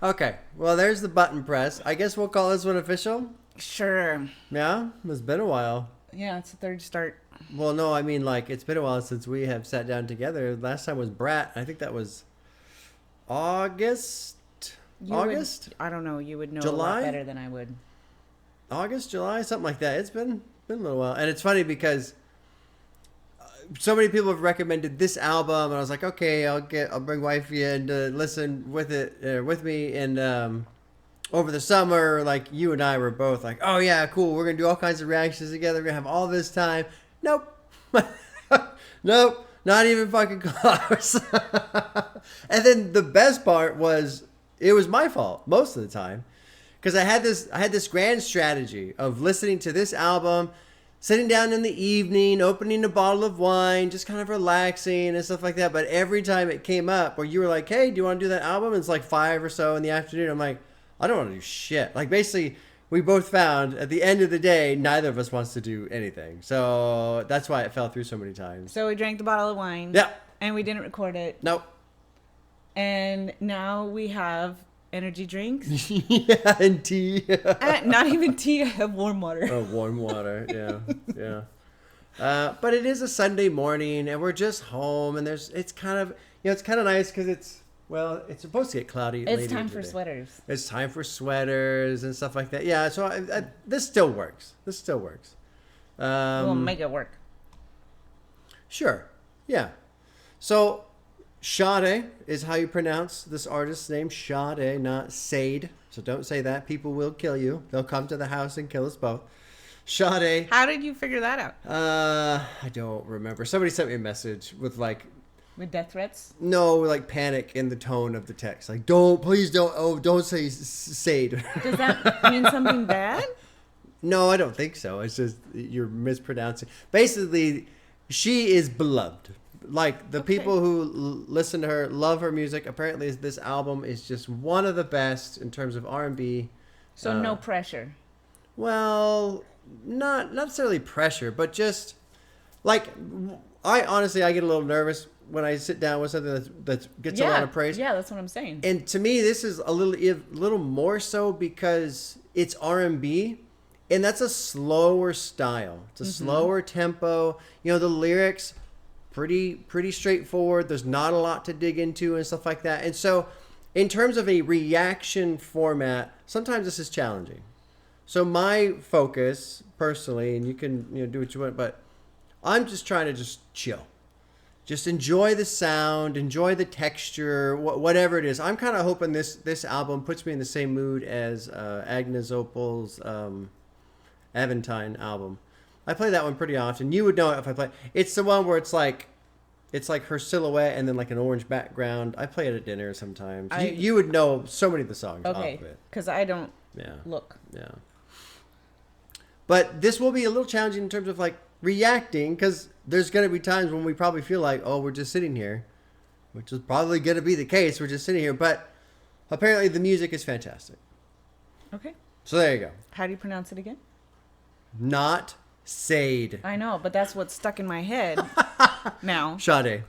Okay, well, there's the button press. I guess we'll call this one official. Sure. Yeah, it's been a while. Yeah, it's a third start. Well, no, I mean, like, it's been a while since we have sat down together. Last time was Brat. I think that was August? August? I don't know. You would know a July? lot better than I would. August, July, something like that. It's been a little while. And it's funny because so many people have recommended this album, and I was like, okay, I'll bring wifey in to listen with me, and over the summer, like you and I were both like, oh yeah, cool, we're gonna do all kinds of reactions together, we're gonna have all this time. Nope. Nope, not even fucking close. And then the best part was it was my fault most of the time, because I had this grand strategy of listening to this album, sitting down in the evening, opening a bottle of wine, just kind of relaxing and stuff like that. But every time it came up where you were like, hey, do you want to do that album? And it's like 5 or so in the afternoon. I'm like, I don't want to do shit. Like, basically, we both found at the end of the day, neither of us wants to do anything. So that's why it fell through so many times. So we drank the bottle of wine. Yeah. And we didn't record it. Nope. And now we have energy drinks. Yeah, and tea. Not even tea. I have warm water. Oh, warm water. Yeah. But it is a Sunday morning, and we're just home, and it's kind of nice because it's supposed to get cloudy. It's time for sweaters. It's time for sweaters and stuff like that. Yeah. So this still works. We'll make it work. Sure. Yeah. So Sade is how you pronounce this artist's name. Sade, not Sade. So don't say that. People will kill you. They'll come to the house and kill us both. Sade. How did you figure that out? I don't remember. Somebody sent me a message with with death threats? No, like panic in the tone of the text. Like, don't say Sade. Does that mean something bad? No, I don't think so. It's just you're mispronouncing. Basically, she is beloved. Like, the people who listen to her love her music. Apparently, this album is just one of the best in terms of R&B. So no pressure. Well, not necessarily pressure, but just like I get a little nervous when I sit down with something that gets a lot of praise. Yeah, that's what I'm saying. And to me, this is a little more so because it's R&B, and that's a slower style. It's a slower tempo. You know, the lyrics pretty straightforward. There's not a lot to dig into and stuff like that. And so, in terms of a reaction format, sometimes this is challenging. So my focus personally, and you can do what you want, but I'm just trying to just chill. Just enjoy the sound, enjoy the texture, whatever it is. I'm kind of hoping this album puts me in the same mood as Agnes Opal's Aventine album. I play that one pretty often. You would know it if I play. It's the one where it's like her silhouette and then like an orange background. I play it at dinner sometimes. You would know so many of the songs off of it. Because I don't look. Yeah. But this will be a little challenging in terms of like reacting, because there's going to be times when we probably feel like, oh, we're just sitting here, which is probably going to be the case. We're just sitting here. But apparently the music is fantastic. Okay. So there you go. How do you pronounce it again? Not Sade. I know, but that's what's stuck in my head now. Sade.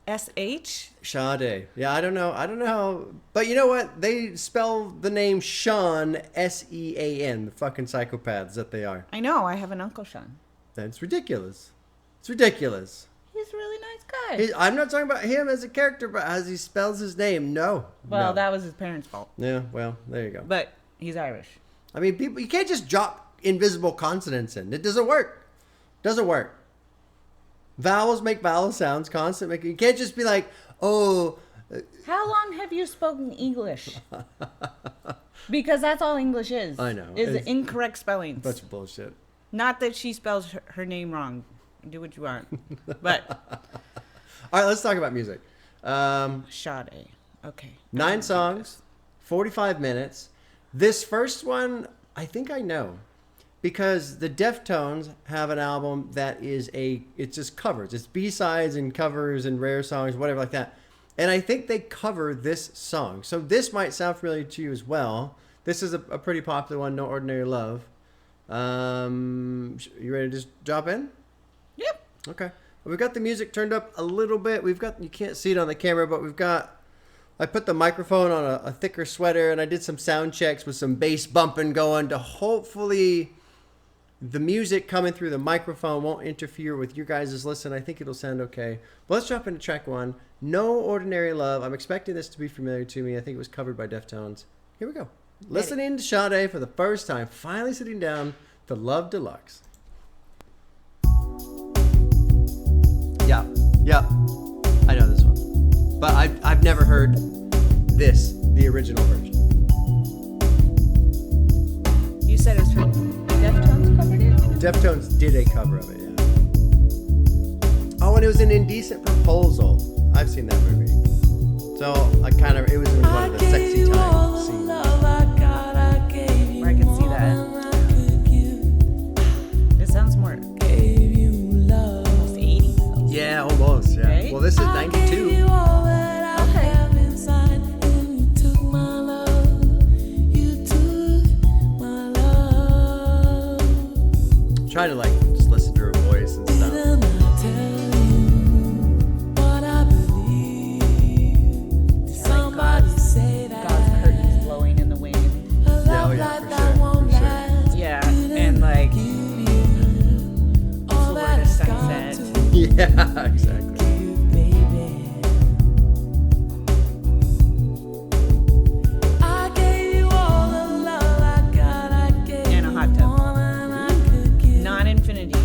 S-H? Sade. Yeah, I don't know. But you know what? They spell the name Sean S-E-A-N. The fucking psychopaths that they are. I know. I have an Uncle Sean. That's ridiculous. It's ridiculous. He's a really nice guy. I'm not talking about him as a character, but as he spells his name. No. Well, that was his parents' fault. Yeah, well, there you go. But he's Irish. I mean, people, you can't just drop invisible consonants in. It doesn't work. Vowels make vowel sounds. Consonant you can't just be like, oh. How long have you spoken English? Because that's all English is. I know. Is incorrect spellings. Bunch of bullshit. Not that she spells her name wrong. Do what you want. But. All right, let's talk about music. Sade. Okay. 9 songs, 45 minutes. This first one, I think I know. Because the Deftones have an album that is it's just covers. It's B-sides and covers and rare songs, whatever like that. And I think they cover this song. So this might sound familiar to you as well. This is a pretty popular one, No Ordinary Love. You ready to just drop in? Yep. Okay. Well, we've got the music turned up a little bit. You can't see it on the camera, but we've got I put the microphone on a thicker sweater, and I did some sound checks with some bass bumping going to hopefully the music coming through the microphone won't interfere with your guys' listen. I think it'll sound okay. But let's jump into track 1. No Ordinary Love. I'm expecting this to be familiar to me. I think it was covered by Deftones. Here we go. Listening to Sade for the first time. Finally sitting down to Love Deluxe. Yeah. I know this one. But I've never heard this, the original version. You said it's from Deftones covered it? Deftones did a cover of it, yeah. Oh, and it was an Indecent Proposal. I've seen that movie. So it was in one of the sexy time scenes. I can see that. It sounds more almost 80s. Yeah, almost, yeah. Right? Well, this is 92. Try to just listen to her voice and stuff. God's curtains blowing in the wind. Yeah, oh yeah, for sure. Yeah, and over the sunset. Yeah, exactly. And a hot tub. Non-infinity.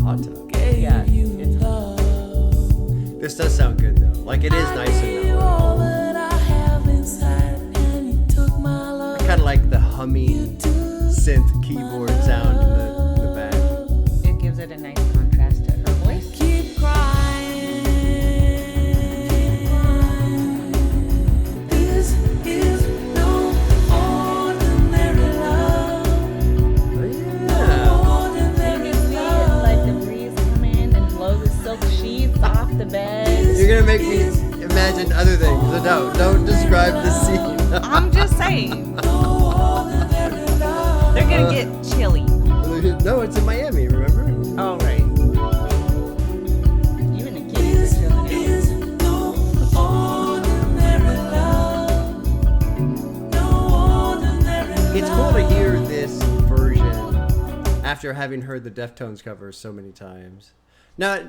Hot tub. Yeah, it's hot. This does sound good though. Like it is nice and mellow. I kind of like the humming synth keyboard sound in the back. It gives it a nice contrast to her voice. Keep crying. This is no ordinary love. Oh, yeah. No ordinary You see it like the breeze come in and blow the silk sheets off the bed. You're gonna make me imagine other things. So don't describe the scene. I'm just saying. They're gonna get chilly. No, it's in Miami, remember? Oh, right. Even the kids are chilling is no ordinary love. No ordinary It's cool to hear this version after having heard the Deftones cover so many times. Now,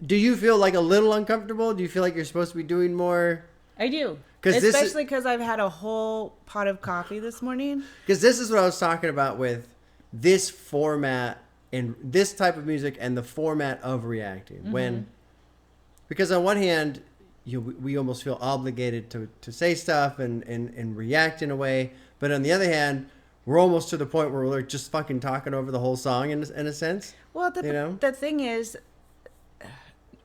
do you feel like a little uncomfortable? Do you feel like you're supposed to be doing more? I do. 'Cause this is- Especially because I've had a whole pot of coffee this morning. Because this is what I was talking about with this format and this type of music and the format of reacting. Because on one hand, we almost feel obligated to say stuff and react in a way. But on the other hand, we're almost to the point where we're just fucking talking over the whole song in a sense. Well, the thing is,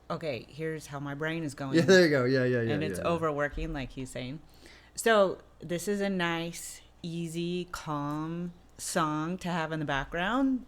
okay, here's how my brain is going. Yeah, there you go. Yeah. And it's overworking, like he's saying. So this is a nice, easy, calm song to have in the background.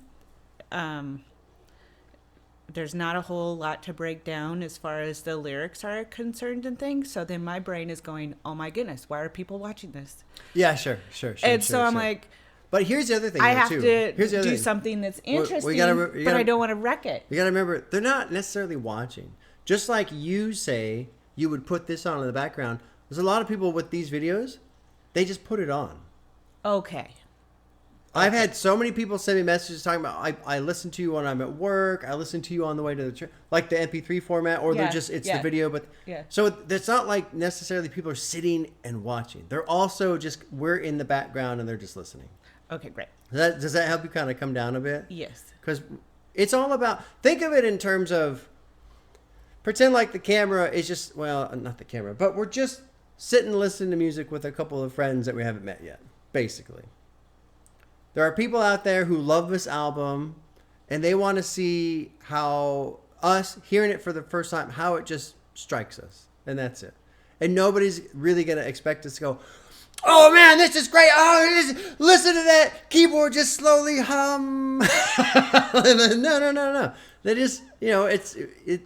There's not a whole lot to break down as far as the lyrics are concerned and things. So then my brain is going, oh my goodness, why are people watching this? Yeah, sure. And so I'm like, but here's the other thing. I though, have too. to Here's the other do thing. something that's interesting, gotta- but I don't want to wreck it. You got to remember, they're not necessarily watching. Just like you say you would put this on in the background, there's a lot of people with these videos, they just put it on. Okay. I've had so many people send me messages talking about, I listen to you when I'm at work, I listen to you on the way to the church, like the MP3 format, or they're just, it's the video, but so it's not like necessarily people are sitting and watching. They're also just, we're in the background and they're just listening. Okay, great. Does that help you kind of come down a bit? Yes. Because it's all about, think of it in terms of, pretend like the camera is just, well, not the camera, but we're just sitting listening to music with a couple of friends that we haven't met yet, basically. There are people out there who love this album and they want to see how us hearing it for the first time, how it just strikes us. And that's it. And nobody's really going to expect us to go, oh man, this is great. Oh, listen to that keyboard just slowly hum. No. That is,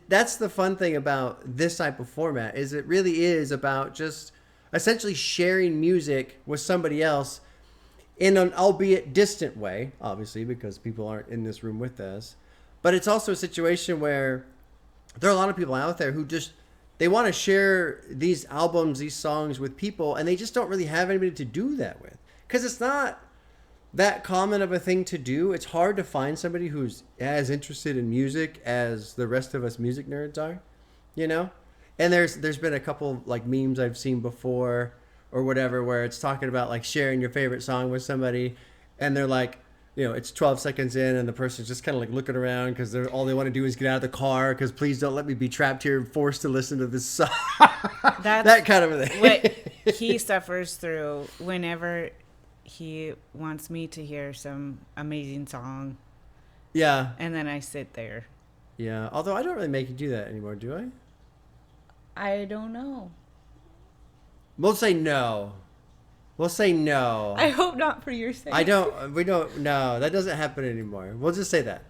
that's the fun thing about this type of format is it really is about just essentially sharing music with somebody else in an albeit distant way, obviously, because people aren't in this room with us. But it's also a situation where there are a lot of people out there who just they want to share these albums, these songs with people, and they just don't really have anybody to do that with. Because it's not that common of a thing to do. It's hard to find somebody who's as interested in music as the rest of us music nerds are, you know? And there's been a couple like memes I've seen before or whatever where it's talking about like sharing your favorite song with somebody, and they're like, you know, it's 12 seconds in and the person's just kind of like looking around because all they want to do is get out of the car because please don't let me be trapped here and forced to listen to this song. That's that kind of a thing. what he suffers through whenever he wants me to hear some amazing song. Yeah. And then I sit there. Yeah. Although I don't really make you do that anymore, do I? I don't know. We'll say no. We'll say no. I hope not for your sake. We don't, no, that doesn't happen anymore. We'll just say that.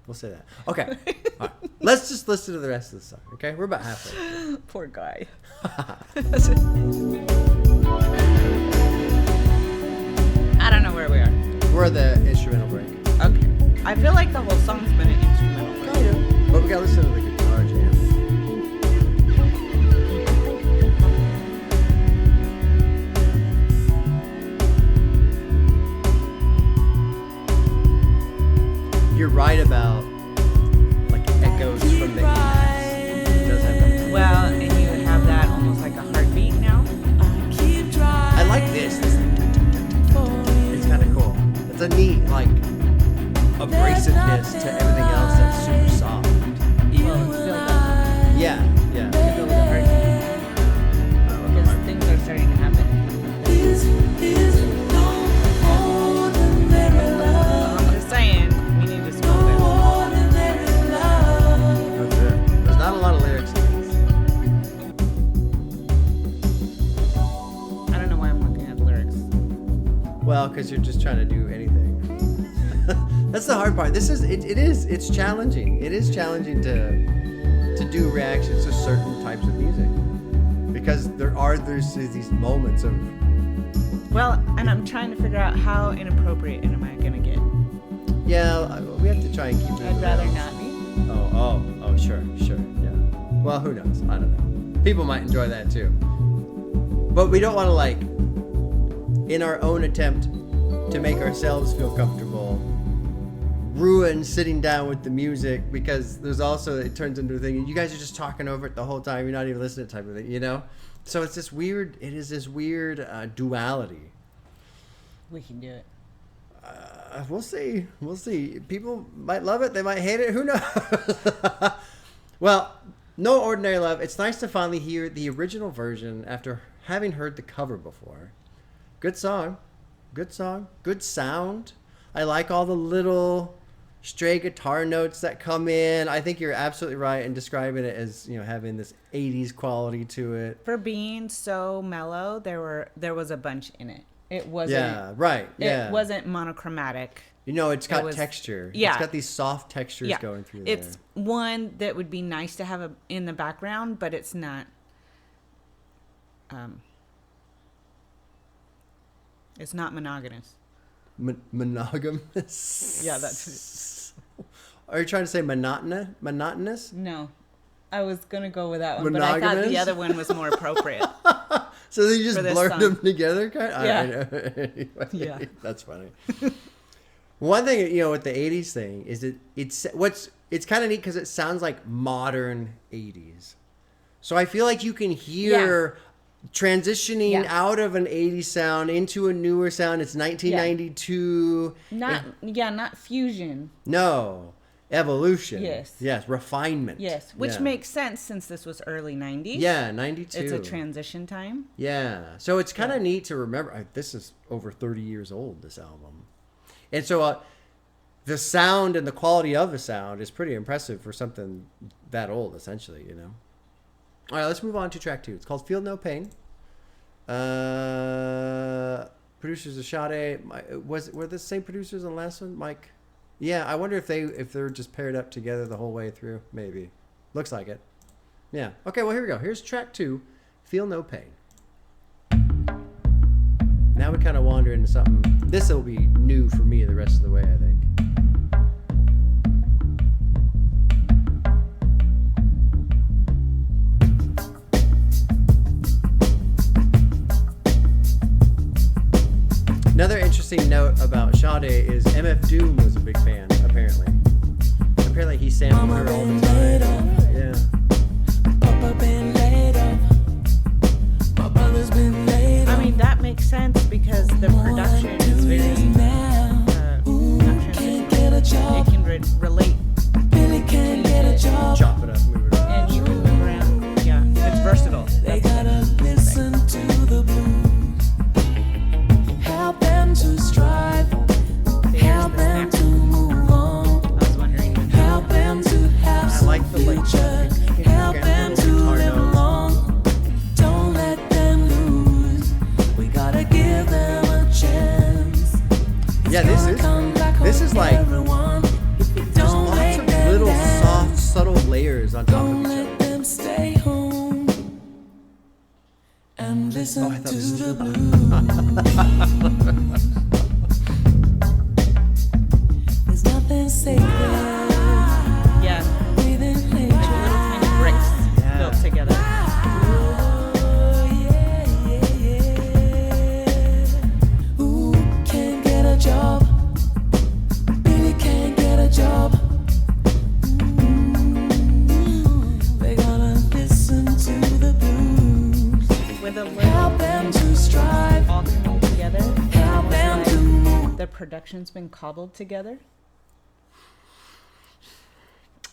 We'll say that. Okay. All right. Let's just listen to the rest of the song, okay? We're about halfway. Poor guy. I don't know where we are. We're at the instrumental break. Okay. I feel like the whole song's been an instrumental break. Kind of. But we gotta listen to the guitar jam. You're right about like echoes from the 80s. It does have that. Well, and you have that almost like a heartbeat now. I like this. It's kind of cool. It's a neat like abrasiveness to everything else that's super soft. Well, it's still got Yeah, yeah. to go with a heartbeat. Because things are starting to happen. I'm just saying, we need to slow down. That's it. There's not a lot of lyrics in this. I don't know why I'm looking at the lyrics. Well, because you're just trying to do anything. That's the hard part. It's challenging. It is challenging to do reactions to certain types of music. Because there's these moments of, Well, and I'm trying to figure out how inappropriate am I going to get. yeah, we have to try and keep it. I'd rather not be. Oh, sure, yeah. Well, who knows? I don't know. People might enjoy that too. But we don't want to like, in our own attempt to make ourselves feel comfortable, ruin sitting down with the music, because there's also, it turns into a thing, you guys are just talking over it the whole time, you're not even listening type of thing, you know? So it's this weird, duality. We can do it. We'll see. People might love it, they might hate it, who knows? Well, No Ordinary Love, it's nice to finally hear the original version after having heard the cover before. Good song, good sound. I like all the little stray guitar notes that come in. I think you're absolutely right in describing it as, you know, having this 80s quality to it. For being so mellow, there was a bunch in it. It wasn't. Yeah, right. Yeah. It wasn't monochromatic. You know, it's got was- texture. yeah. It's got these soft textures going through there. It's one that would be nice to have in the background, but it's not. It's not monogamous. Monogamous? Yeah, that's Are you trying to say monotonous? No. I was going to go with that one, but I thought Monogamous? the other one was more appropriate. So they just For this blurred song. them together? Yeah. Anyway, Yeah. That's funny. One thing, you know, with the 80s thing is it's kind of neat because it sounds like modern 80s. So I feel like you can hear transitioning out of an 80s sound into a newer sound. It's 1992. Not fusion. No. Evolution. Yes. Refinement. Yes, which Yeah. makes sense since this was early 90s. Yeah, 92. It's a transition time. Yeah. So it's kind of neat to remember. This is over 30 years old, this album. And so the sound and the quality of the sound is pretty impressive for something that old, essentially, you know. All right, let's move on to track 2. It's called Feel No Pain. Producers are Sade. Were the same producers on the last one, Mike? Yeah, I wonder if they're just paired up together the whole way through. Maybe. Looks like it. Yeah. Okay, well, here we go. Here's track 2, Feel No Pain. Now we kind of wander into something. This will be new for me the rest of the way, I think. interesting note about Sade is MF Doom was a big fan, apparently. Apparently he sampled her all the time. Yeah. Papa been laid off. My brother's been laid off. I mean, that makes sense because the production is very now. production Can't get a job. it can relate, Billy can't get a job. Chop it up, move it around. and you can move around. Yeah, it's versatile. They gotta listen to the blues. Help them to strive. Help them to move on. I was wondering. Help them to have some like the, like, future. Help them to guitar live notes. long. Don't let them lose. We gotta give them a chance. Yeah, this is like everyone. If we there's don't lots make of them little dance, soft, subtle layers on top don't of each let other. them stay home and listen I thought to this was the fun. blues. There's nothing sacred Yeah, within like nature. little tiny bricks Yeah. built together. Oh, yeah, yeah, yeah. Who can get a job? Billy can't get a job. They gotta listen to the blues. With a Help them to strive. all coming together. Help them to move. The production's been cobbled together.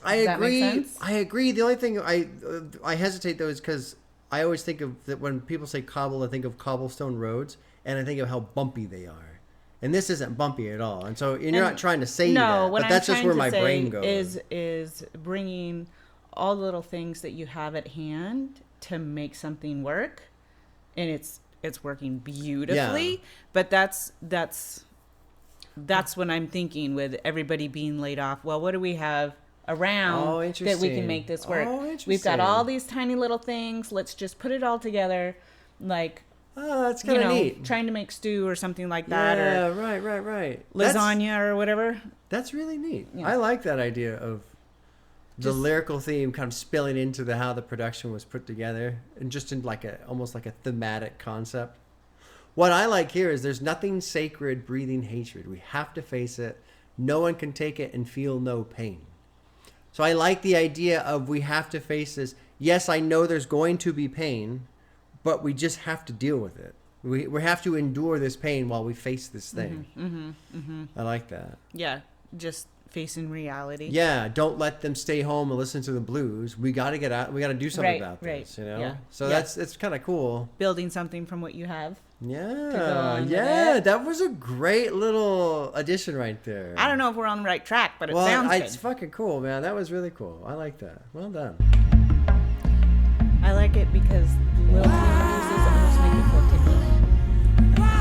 I Does that make agree. sense? I agree. The only thing I hesitate though is because I always think of that when people say cobble, I think of cobblestone roads, and I think of how bumpy they are. And this isn't bumpy at all. And so and you're And not trying to say no, that, what but that's I'm just trying where to my say brain goes. is bringing all the little things that you have at hand to make something work, and it's working beautifully. Yeah. But that's what I'm thinking with everybody being laid off. Well, what do we have around Oh, that we interesting. can make this work? Oh, We've got interesting. all these tiny little things. Let's just put it all together, like Oh, that's you kind of know, neat. trying to make stew or something like that, Yeah, or right. lasagna or whatever. That's really neat. Yeah. I like that idea of the Just- lyrical theme kind of spilling into the how the production was put together, and just in like a almost like a thematic concept. What I like here is there's nothing sacred breathing hatred. We have to face it. No one can take it and feel no pain. So I like the idea of we have to face this. Yes, I know there's going to be pain, but we just have to deal with it. We have to endure this pain while we face this thing. I like that. Yeah, just facing reality. Yeah, don't let them stay home and listen to the blues. We got to get out. We got to do something Right, about right. this, you know? Yeah. So Yeah. it's kind of cool. Building something from what you have. Yeah. on with Yeah, it. that was a great little addition right there. I don't know if we're on the right track, but it Well, sounds it's good. fucking cool, man. That was really cool. I like that. Well done. I like it because little tiny pieces almost make it feel ticklish.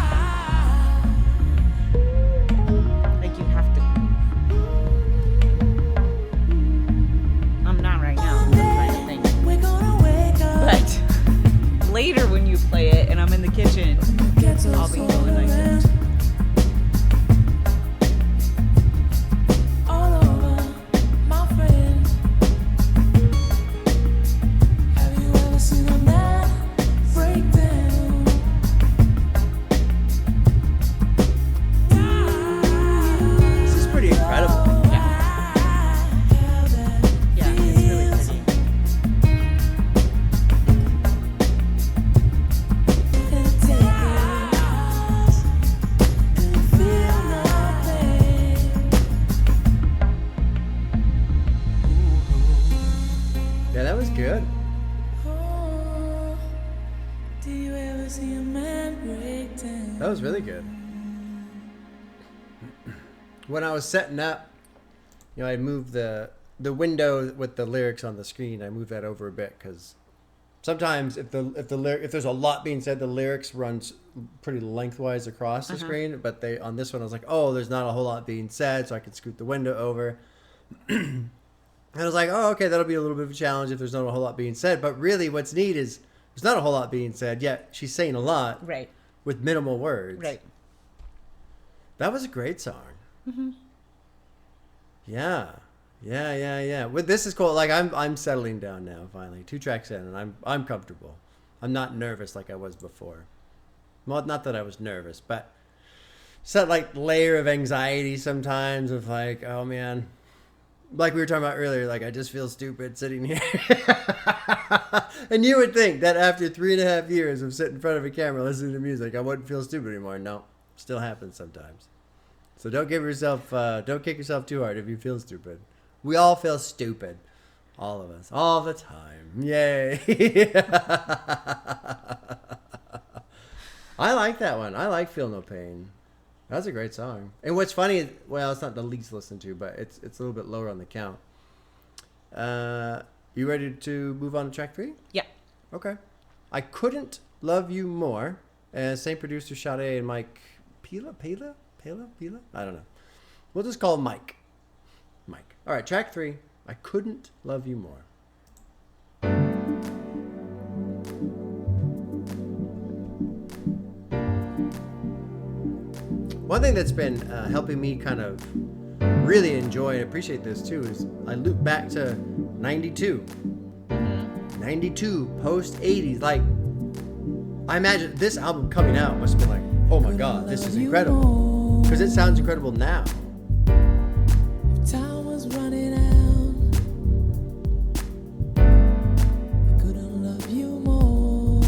Like you have to. I'm not right now. I'm trying to think. We're gonna wake up. But later when you play it and I'm in the kitchen, Get to I'll be going like land. this. All over, my friend. Have you ever seen a man break down? This is pretty incredible. Yeah, it's really pretty. And take it and feel nothing. Yeah, that was good. Oh, do you ever see a man break down? That was really good. When I was setting up, you know, I moved the window with the lyrics on the screen. I moved that over a bit because sometimes if there's a lot being said, the lyrics runs pretty lengthwise across the screen. But on this one, I was like, oh, there's not a whole lot being said, so I could scoot the window over. And I was like, oh, okay, that'll be a little bit of a challenge if there's not a whole lot being said. But really, what's neat is there's not a whole lot being said, yet she's saying a lot Right, with minimal words. right. That was a great song. Yeah. Well, this is cool. Like I'm settling down now finally. 2 tracks in, and I'm comfortable. I'm not nervous like I was before. Well, not that I was nervous, but set like layer of anxiety sometimes of like, oh man, like we were talking about earlier, like I just feel stupid sitting here. And you would think that after 3.5 years of sitting in front of a camera listening to music, I wouldn't feel stupid anymore. No, still happens sometimes. So don't kick yourself too hard if you feel stupid. We all feel stupid. All of us. All the time. Yay. I like that one. I like Feel No Pain. That's a great song. And what's funny, well, it's not the least listened to, but it's a little bit lower on the count. You ready to move on to track 3? Yeah. Okay. I Couldn't Love You More. Same producer, Sade and Mike Pila? I don't know. We'll just call him Mike. All right, track 3. I Couldn't Love You More. One thing that's been helping me kind of really enjoy and appreciate this too is I loop back to 92. 92, post 80s. Like, I imagine this album coming out must have been like, oh my God, this is incredible. Because it sounds incredible now. Time was running out. I couldn't love you more.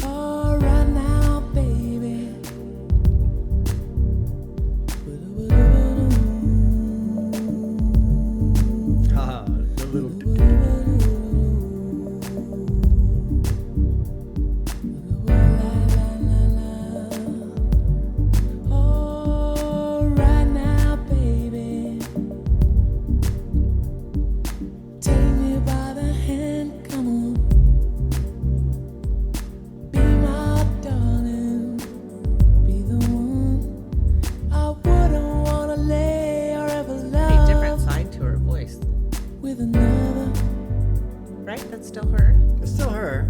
Oh, right now, baby. Haha, the little. Oh, right now, baby. Take me by the hand, come on. Be my darling, be the one. I wouldn't wanna lay or ever A different love side to her voice, with another. right? That's still her. It's still her.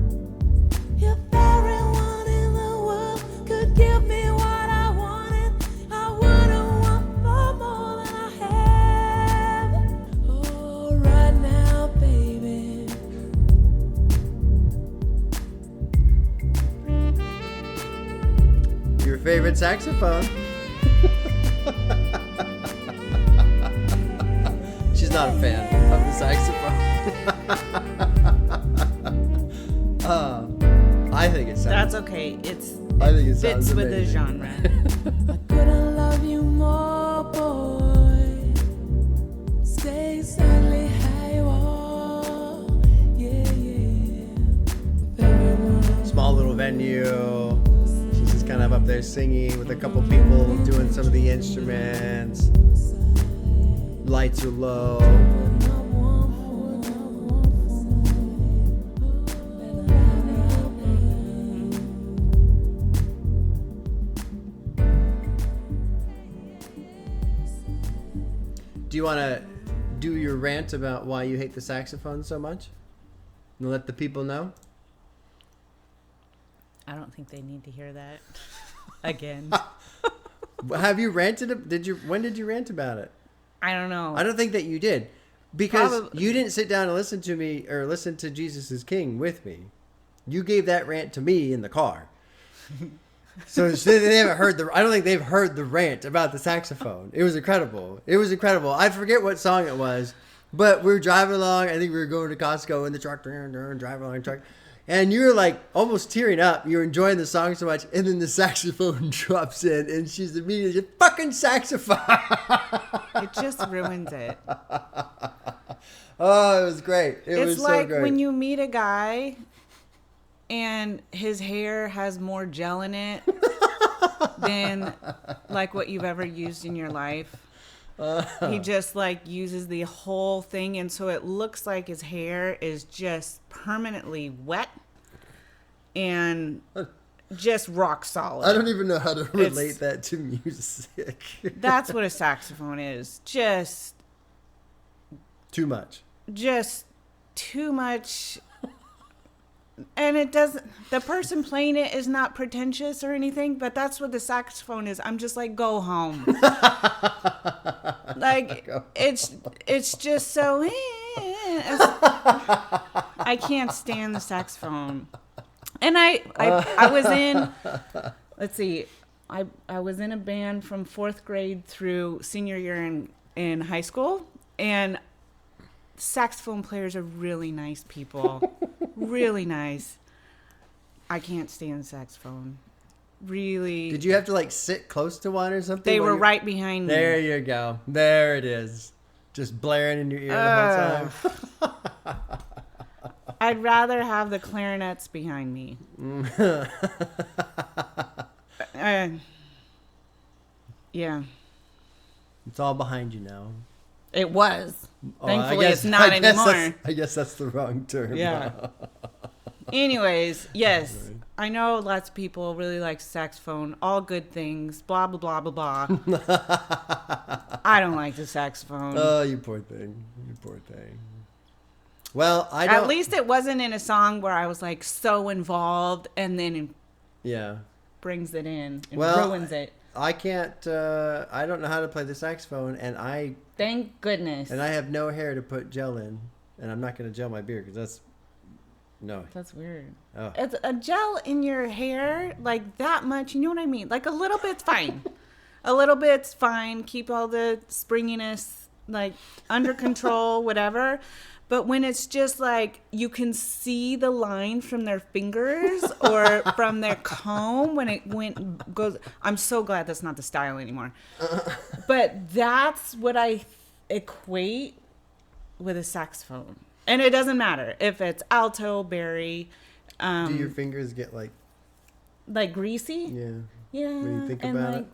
If everyone in the world could give me what I wanted, I wouldn't want for more than I have. Oh, right now, baby. Your favorite saxophone. She's not a fan of the saxophone. I think it sounds. That's okay. I think it sounds fits with the amazing. genre. I couldn't love you more, boy. Stay exactly how you are. Yeah, yeah. If everyone Small little venue. She's just kind of up there singing with a couple people doing some of the instruments. Lights are low. Do you want to do your rant about why you hate the saxophone so much? And let the people know? I don't think they need to hear that again. Have you ranted? When did you rant about it? I don't know. I don't think that you did, because Probably. you didn't sit down and listen to me or listen to Jesus is King with me. You gave that rant to me in the car. So they haven't heard I don't think they've heard the rant about the saxophone. It was incredible. I forget what song it was, but we were driving along. I think we were going to Costco in the truck, driving along the truck. And you were like almost tearing up. You were enjoying the song so much. And then the saxophone drops in and she's immediately just, fucking saxophone. It just ruins it. Oh, it was great. It was It's so like great. when you meet a guy and his hair has more gel in it than like what you've ever used in your life. He just like uses the whole thing, and so it looks like his hair is just permanently wet and just rock solid. I don't even know how to relate that to music. That's what a saxophone is. Just Too much. too much. And it doesn't, the person playing it is not pretentious or anything, but that's what the saxophone is. I'm just like, go home. Like, it's just so, I can't stand the saxophone. And I was in, let's see, I was in a band from 4th grade through senior year in high school, and saxophone players are really nice people. Really nice. I can't stand saxophone. Really. Did you have to like sit close to one or something? They were right behind me. There you go. There it is. Just blaring in your ear the whole time. I'd rather have the clarinets behind me. Yeah. It's all behind you now. It was. Oh, Thankfully, it's not anymore. I guess that's the wrong term. Yeah. Anyways, yes. I know lots of people really like saxophone. All good things. Blah, blah, blah, blah, blah. I don't like the saxophone. Oh, you poor thing. You poor thing. Well, I don't... At least it wasn't in a song where I was like so involved and then Yeah. brings it in and Well, ruins it. I can't... I don't know how to play the saxophone, and I Thank goodness. have no hair to put gel in, and I'm not going to gel my beard because that's... No. That's weird. Oh. It's a gel in your hair, like that much, you know what I mean? Like a little bit's fine. A little bit's fine. Keep all the springiness like under control, whatever. But when it's just like you can see the line from their fingers or from their comb when it goes. I'm so glad that's not the style anymore. But that's what I equate with a saxophone. And it doesn't matter if it's alto, bari. Do your fingers get like Greasy? Yeah. Yeah. When you think and about like,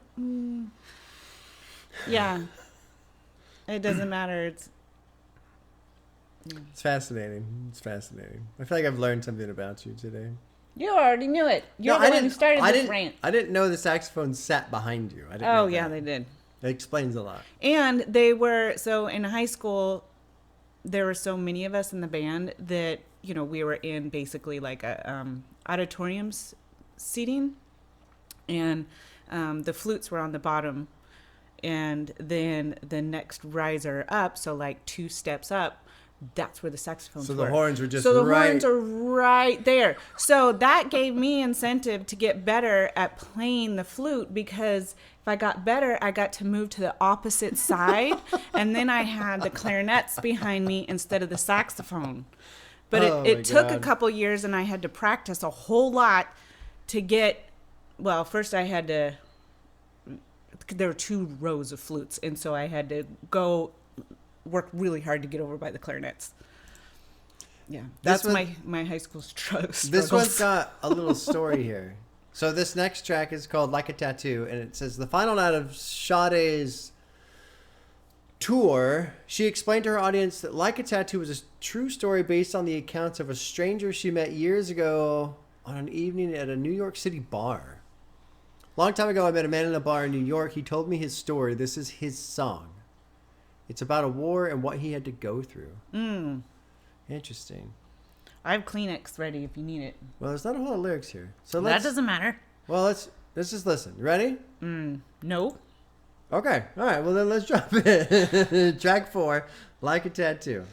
yeah. It doesn't matter. It's fascinating. It's fascinating. I feel like I've learned something about you today. You already knew it. You're the one who started this rant. I didn't know the saxophone sat behind you. I didn't Oh, know yeah, that. they did. It explains a lot. And they were, so in high school, there were so many of us in the band that, you know, we were in basically like a auditoriums seating. And the flutes were on the bottom. And then the next riser up, so like 2 steps up, that's where the saxophones were. So the horns were just horns are right there. So that gave me incentive to get better at playing the flute, because if I got better, I got to move to the opposite side, and then I had the clarinets behind me instead of the saxophone. But it took a couple years, and I had to practice a whole lot to get, well, first I had to, there were 2 rows of flutes, and so I had to go work really hard to get over by the clarinets. Yeah, that's my high school struggles. This one's got a little story here. So this next track is called Like a Tattoo, and it says, the final night of Sade's tour, she explained to her audience that Like a Tattoo was a true story based on the accounts of a stranger she met years ago on an evening at a New York City bar. Long time ago, I met a man in a bar in New York. He told me his story. This is his song. It's about a war and what he had to go through. Interesting. I have Kleenex ready if you need it. Well, there's not a whole lot of lyrics here. So That doesn't matter. Well, let's just listen. You ready? No. Okay. All right. Well, then let's drop it. Track 4, Like a Tattoo.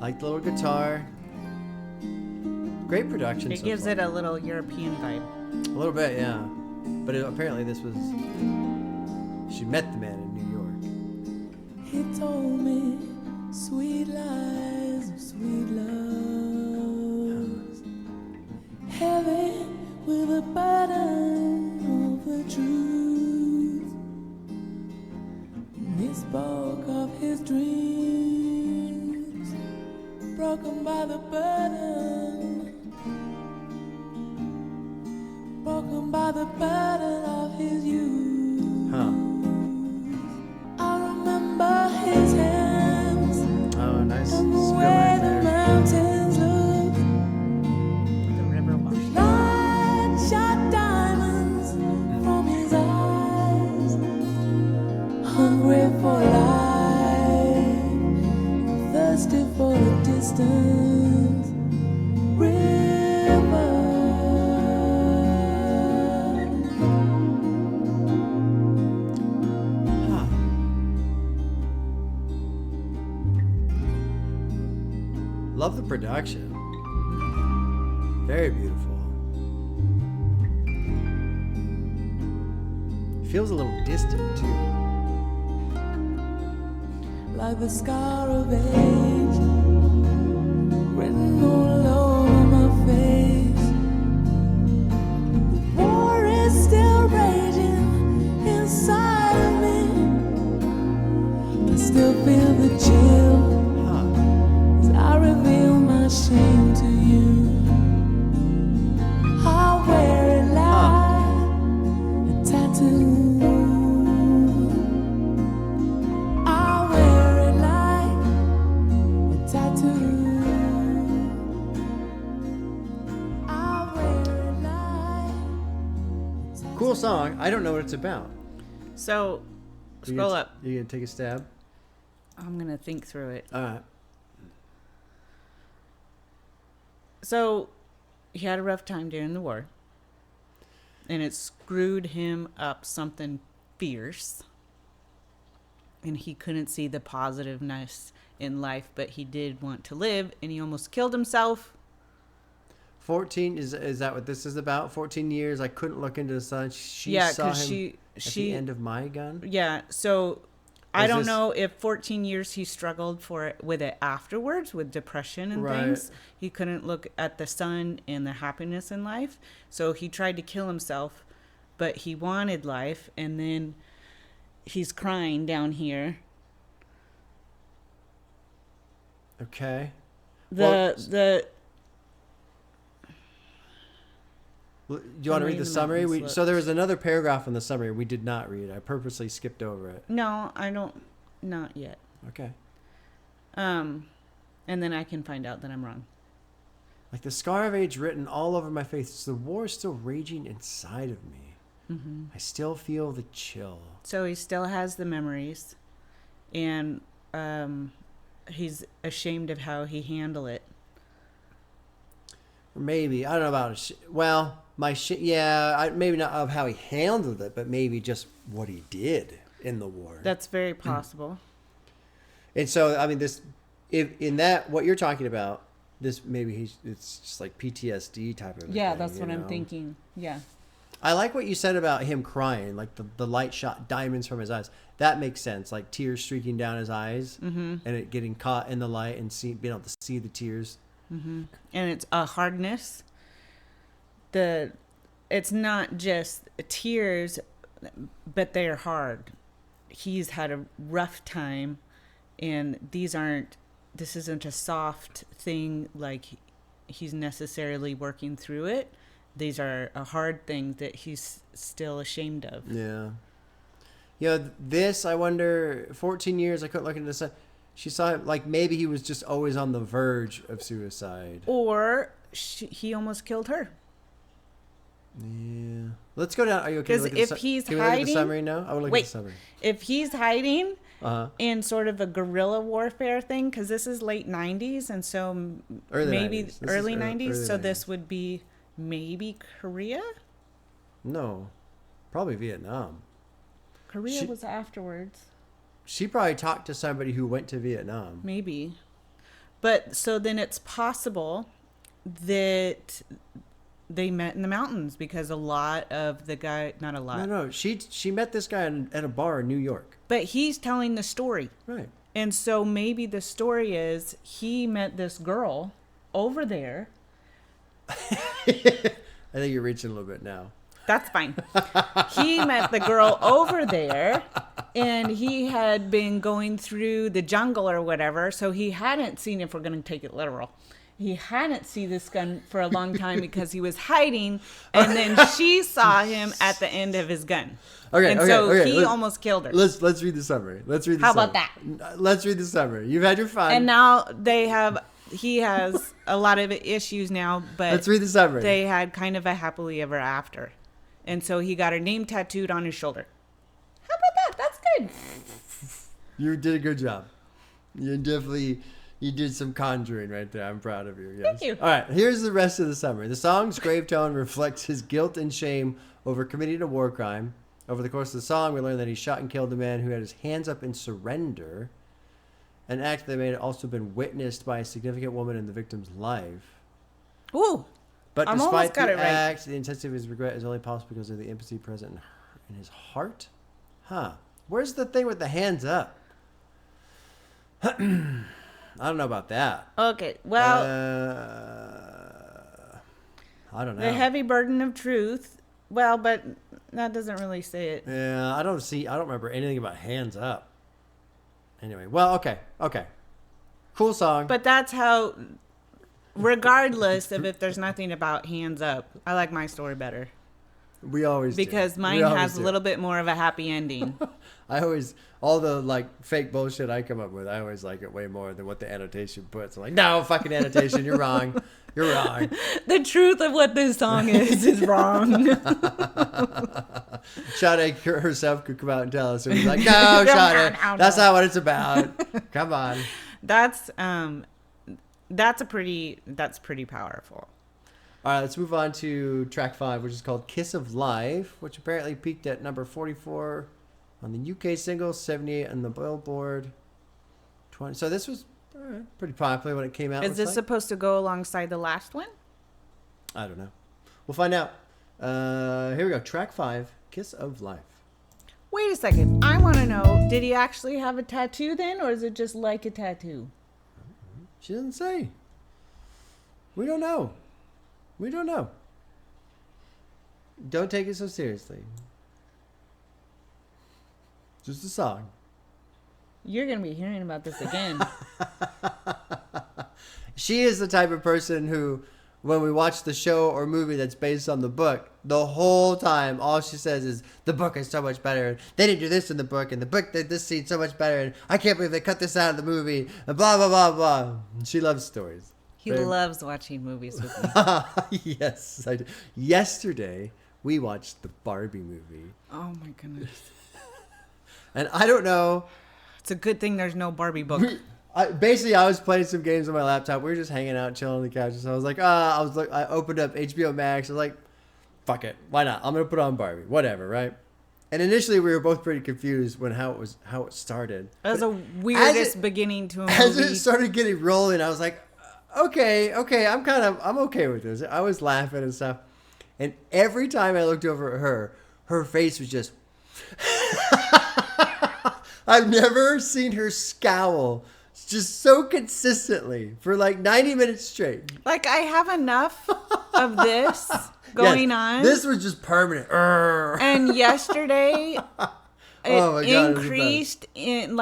Like the little guitar. Great production. It so gives far. it a little European vibe. A little bit, yeah. But apparently this was... She met the man in New York. He told me sweet lies of sweet loves, heavy with a burden of the truth. And he spoke of his dreams, broken by the burden, broken by the burden of his youth. Huh. I remember his hands Oh, nice and the spilling way the there. mountains look, The river wash. bloodshot diamonds from his eyes, hungry for life, thirsty for the distance river. Love the production. Very beautiful. Feels a little distant too. Like the scar of age written all over my face. The war is still raging inside of me. I still feel the chill as I reveal my shame to you. I wear it like a tattoo. Cool song. I don't know what it's about. So, scroll up. You gonna take a stab? I'm going to think through it. All right. So, he had a rough time during the war. And it screwed him up something fierce. And he couldn't see the positiveness in life, but he did want to live, and he almost killed himself. 14 is that what this is about? 14 years. I couldn't look into the sun. She saw him at the end of my gun. Yeah. So I don't know if 14 years he struggled with it afterwards, with depression and things. He couldn't look at the sun and the happiness in life, so he tried to kill himself, but he wanted life, and then he's crying down here. Okay. Do you want to read the summary? So there was another paragraph in the summary we did not read. I purposely skipped over it. No, I don't. Not yet. Okay. And then I can find out that I'm wrong. Like the scar of age written all over my face. The war is still raging inside of me. Mm-hmm. I still feel the chill. So he still has the memories, and he's ashamed of how he handled it. Or maybe, I don't know about maybe not of how he handled it, but maybe just what he did in the war. That's very possible. And so, I mean, what you're talking about, this maybe it's just like PTSD type of thing. Yeah, that's what I'm thinking. Yeah. I like what you said about him crying, like the light shot diamonds from his eyes. That makes sense, like tears streaking down his eyes, and it getting caught in the light and being able to see the tears. Mm-hmm. And it's a hardness. It's not just tears, but they're hard. He's had a rough time, and this isn't a soft thing like he's necessarily working through it. These are a hard thing that he's still ashamed of. Yeah. This, I wonder, 14 years, I couldn't look into the sun. She saw him, like maybe he was just always on the verge of suicide. Or he almost killed her. Yeah. Let's go down. Are you okay? Because if he's hiding... Can we look at the summary now? I will look at the summary. If he's hiding in sort of a guerrilla warfare thing, because this is late 90s, and so maybe early 90s, so this would be maybe Korea? No. Probably Vietnam. Korea was afterwards. She probably talked to somebody who went to Vietnam. Maybe. But so then it's possible that they met in the mountains, because a lot of the guy, not a lot. No. She met this guy at a bar in New York. But he's telling the story. Right. And so maybe the story is he met this girl over there. I think you're reaching a little bit now. That's fine. He met the girl over there, and he had been going through the jungle or whatever, so he hadn't seen, if we're going to take it literal, he hadn't seen this gun for a long time because he was hiding, and then she saw him at the end of his gun. He almost killed her. Let's read the summary. How about that? Let's read the summary. You've had your fun. And now he has a lot of issues now, but let's read the summary. They had kind of a happily ever after. And so he got her name tattooed on his shoulder. How about that? That's good. You did a good job. You did some conjuring right there. I'm proud of you. Yes. Thank you. All right, here's the rest of the summary. The song's grave tone reflects his guilt and shame over committing a war crime. Over the course of the song, we learn that he shot and killed a man who had his hands up in surrender. an act that may have also been witnessed by a significant woman in the victim's life. Ooh. But I'm despite almost got the it right. act, the intensity of his regret is only possible because of the empathy present in his heart. Huh. Where's the thing with the hands up? I don't know about that. Okay. Well, I don't know. the heavy burden of truth. Well, but that doesn't really say it. Yeah, I don't remember anything about hands up. Anyway, well, okay. Cool song. But that's how, regardless of if there's nothing about hands up, I like my story better. We always do. Because mine We always has do. a little bit more of a happy ending. All the like fake bullshit I come up with, I always like it way more than what the annotation puts. I'm like, no, fucking annotation, you're wrong. You're wrong. The truth of what this song is wrong. Sade herself could come out and tell us. And be like, no, Sade, that's not what it's about. Come on. That's pretty powerful. All right, let's move on to track 5, which is called Kiss of Life, which apparently peaked at number 44 on the UK singles, 78 on the Billboard 20. So this was pretty popular when it came out. Is this supposed to go alongside the last one? I don't know. We'll find out. Here we go. Track 5, Kiss of Life. Wait a second. I want to know, did he actually have a tattoo then, or is it just like a tattoo? She doesn't say. We don't know. Don't take it so seriously. Just a song. You're going to be hearing about this again. She is the type of person who, when we watch the show or movie that's based on the book, the whole time, all she says is, the book is so much better. And they didn't do this in the book, and the book did this scene so much better. And I can't believe they cut this out of the movie. And blah, blah, blah, blah. She loves stories. He loves watching movies with me. Yes, I do. Yesterday, we watched the Barbie movie. Oh my goodness. And I don't know. It's a good thing there's no Barbie book. I was playing some games on my laptop. We were just hanging out, chilling on the couch. So I was like, I opened up HBO Max. I was like, fuck it. Why not? I'm going to put on Barbie. Whatever, right? And initially, we were both pretty confused when how it started. That was the weirdest beginning to a movie. As it started getting rolling, I was like, okay, I'm okay with this. I was laughing and stuff. And every time I looked over at her face was just... I've never seen her scowl just so consistently for like 90 minutes straight. Like, I have enough of this going on. This was just permanent. And yesterday, Oh my God, increased in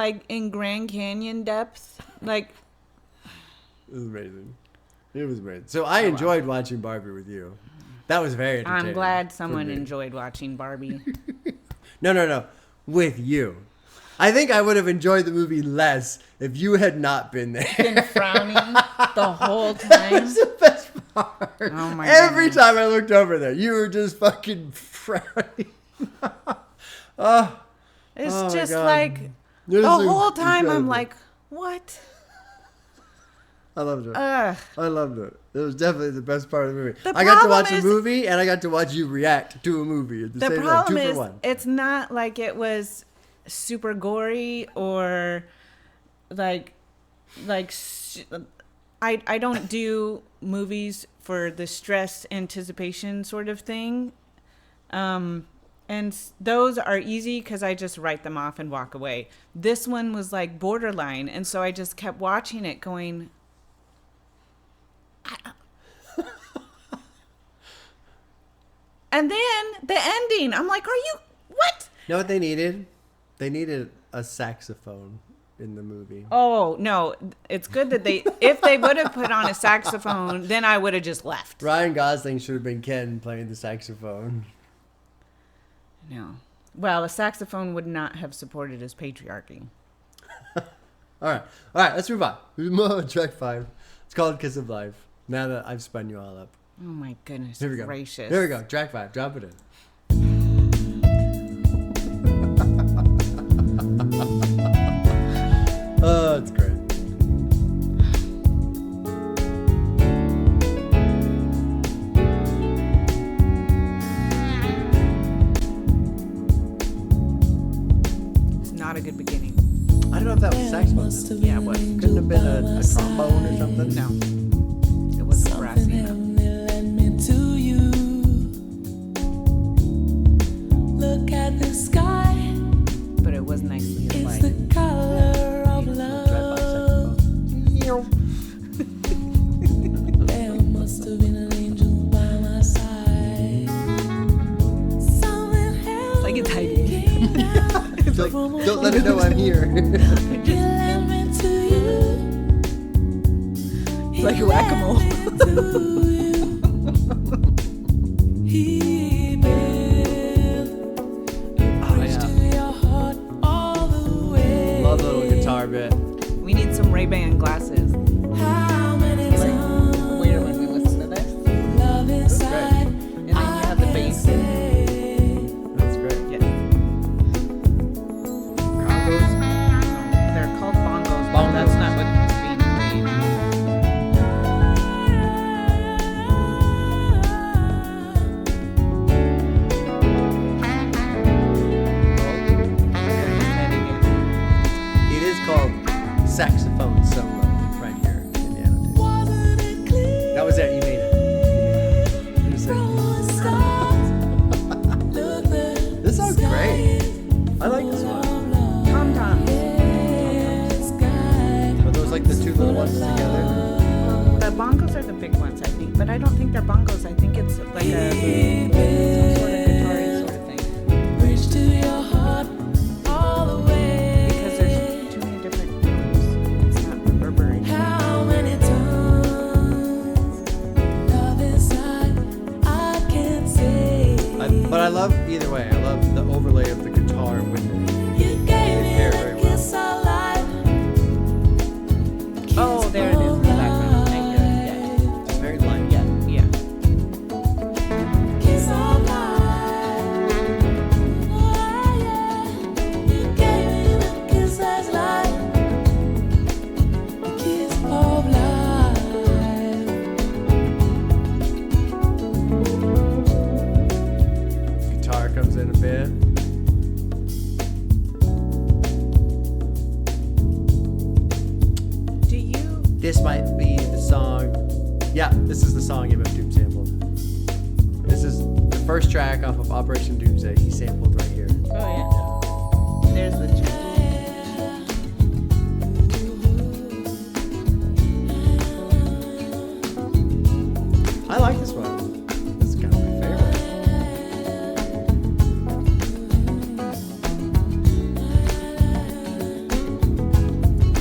Grand Canyon depth. Like, It was amazing. So I enjoyed watching Barbie with you. That was very entertaining. I'm glad for someone me. enjoyed watching Barbie. No. With you. I think I would have enjoyed the movie less if you had not been there. Been frowning the whole That time. was the best part. Oh my Every goodness. time I looked over there, you were just fucking frowning. It's Oh my just God. like This the is whole time I'm incredible. like, what? I loved it. Ugh. I loved it. It was definitely the best part of the movie. The I got to problem watch a is- movie and I got to watch you react to a movie at the The same time. problem 2 is, for 1. it's not like it was super gory or I don't do movies for the stress anticipation sort of thing. And those are easy because I just write them off and walk away. This one was like borderline. And so I just kept watching it going. And then the ending, I'm like, are you, what? You know what they needed? They needed a saxophone in the movie. Oh, no, it's good that if they would have put on a saxophone, then I would have just left. Ryan Gosling should have been Ken playing the saxophone. No. Well, a saxophone would not have supported his patriarchy. All right, let's move on. We move on to track 5. It's called Kiss of Life. Now that I've spun you all up. Oh, my goodness Here we go. gracious. Here we go. Track 5. Drop it in. Oh, it's great. It's not a good beginning. I don't know if that was saxophone. Yeah, it was. Couldn't have been a trombone or something. No. It wasn't brassy enough. led me to you. Look at the sky. But it was nicely It's applied. the color of love. There must have been an angel by my side. Something It's like it's hiding. It's like, don't let it know I'm here. He led me to you. It's like whack-a-mole. He built a bridge to your heart all the way. Love the little guitar bit. We need some Ray-Ban glasses. How many times Where when we listen to this? love inside? And then you have the bass. That's great. Yeah. Congos. They're called bongos, but that's not what's being played. It is called saxophone solo right here in the annotation. Wasn't it clear That was it. You made it. You just said- from the start? Look, the This sounds great. I like this one. Tom-toms. sky. Are those like the two little ones together? The bongos are the big ones, I think. But I don't think they're bongos. I think it's like some sort of guitar sort of thing. Bridge to your heart all the way. Because there's too many different tones. It's not reverberating. How many times love inside? I can't say. But I love either way. I love the overlay of the guitar with it. You gave me Very, very the well. kiss of life. Oh, there it is in the background. Thank you. It's very light. Yeah. Yeah. Kiss of life. Oh, yeah. You gave me the kiss that's life. The kiss of life. Guitar comes in a bit. Do you? This might be the song. Yeah, this is the song MF Doom sampled. This is the first track off of Operation Doomsday. He sampled right here. Oh, yeah. There's the tune. I like this one. This is kind of my favorite.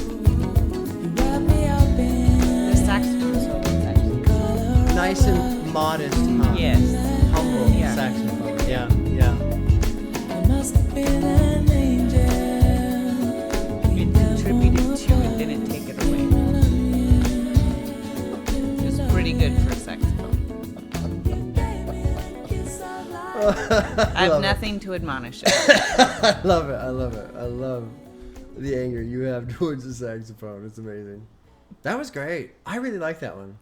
Wrap me up in The saxophone solo is actually. Nice and modest, huh? Yes. Humble Yeah. saxophone. Yeah, yeah. There must have been an angel. It contributed to it, didn't take it away. It was pretty good for a saxophone. I have love nothing to admonish it. I love it. I love it. I love the anger you have towards the saxophone. It's amazing. That was great. I really like that one.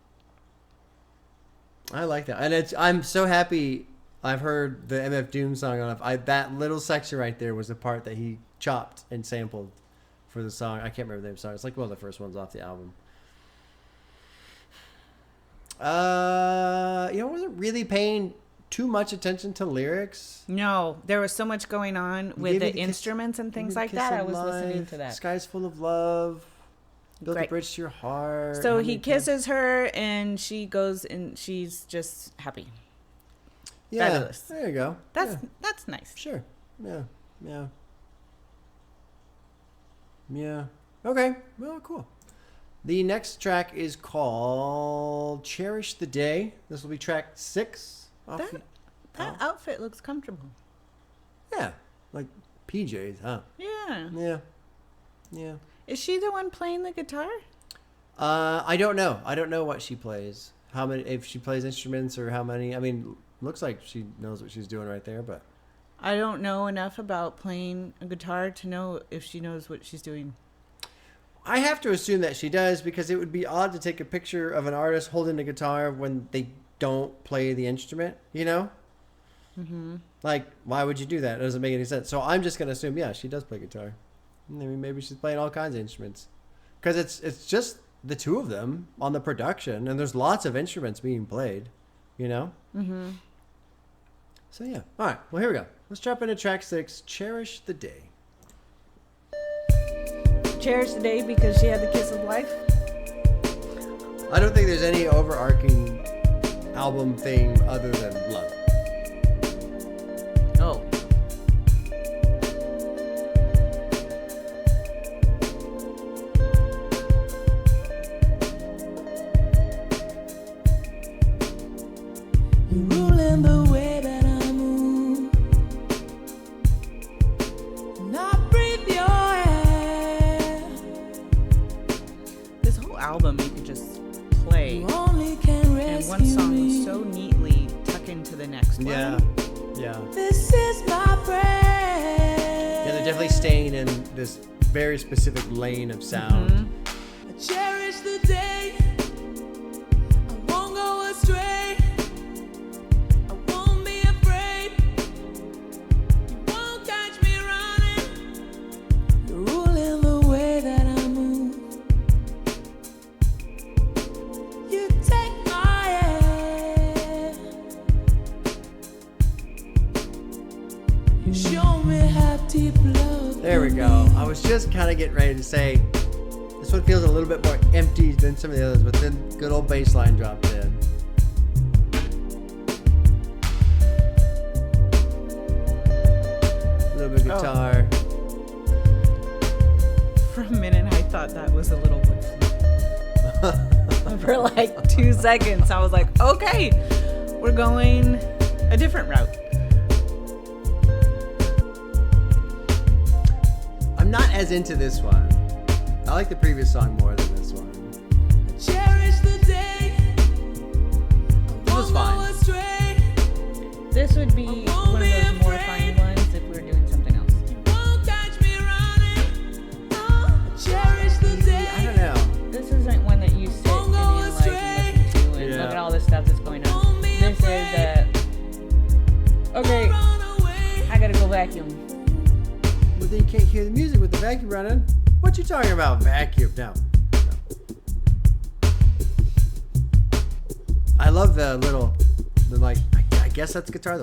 I like that, and I'm so happy. I've heard the MF Doom song on it. That little section right there was the part that he chopped and sampled for the song. I can't remember the name of the song. It's like one of the first ones off the album. I wasn't really paying too much attention to lyrics. No, there was so much going on with Give me the the kiss- instruments and things Give me like a kiss that. I of was listening life, to that. Sky's full of love. Build a Great. bridge to your heart. So How he many times- kisses her, and she goes, and she's just happy. Yeah, fabulous. there you go. That's Yeah, that's nice. sure. Yeah, yeah, yeah. Okay, well, cool. The next track is called "Cherish the Day." This will be track 6. Off That- the- That outfit looks comfortable. yeah, like PJs, huh? Yeah. Yeah, yeah. Is she the one playing the guitar? I don't know. I don't know what she plays. How many? If she plays instruments or how many? I mean, looks like she knows what she's doing right there, but I don't know enough about playing a guitar to know if she knows what she's doing. I have to assume that she does, because it would be odd to take a picture of an artist holding a guitar when they don't play the instrument, you know? Mm-hmm. Like, why would you do that? It doesn't make any sense. So I'm just going to assume, yeah, she does play guitar. Maybe she's playing all kinds of instruments. Because it's just the two of them on the production, and there's lots of instruments being played, you know? Mm-hmm. So, yeah. All right. Well, here we go. Let's jump into track 6, Cherish the Day. Cherish the day because she had the kiss of life. I don't think there's any overarching album thing other than love. Oh. You're ruling the way that I move, and I breathe your air. This whole album you could just play, You only can and rescue one song me. will so neatly tuck into the next one. Yeah. Yeah. This is my prayer. Yeah, they're definitely staying in this very specific lane of sound. Mm-hmm. I cherish the day. I won't go astray. I won't be afraid. You won't catch me running. You're ruling the way that I move. You take my hand. You show me how deep love. There we can go. be. I was just kind of getting ready to say this one feels a little bit more empty than some of the others, but then good old bass line dropped in. A little bit of guitar. For a minute, I thought that was a little Woodson. For like 2 seconds, I was like, okay, we're going a different route. I'm not as into this one. I like the previous song more than this one. Cherish the day. This was fine. This would be one of those more fine ones if we were doing something else. Cherish the I day. don't know. This isn't one that you sit and analyze and listen to and Yeah. look at all this stuff that's going on. This is okay, I gotta go vacuum. But then you can't hear the music with the vacuum running. What you talking about, vacuum? No. I love the like, I guess that's guitar.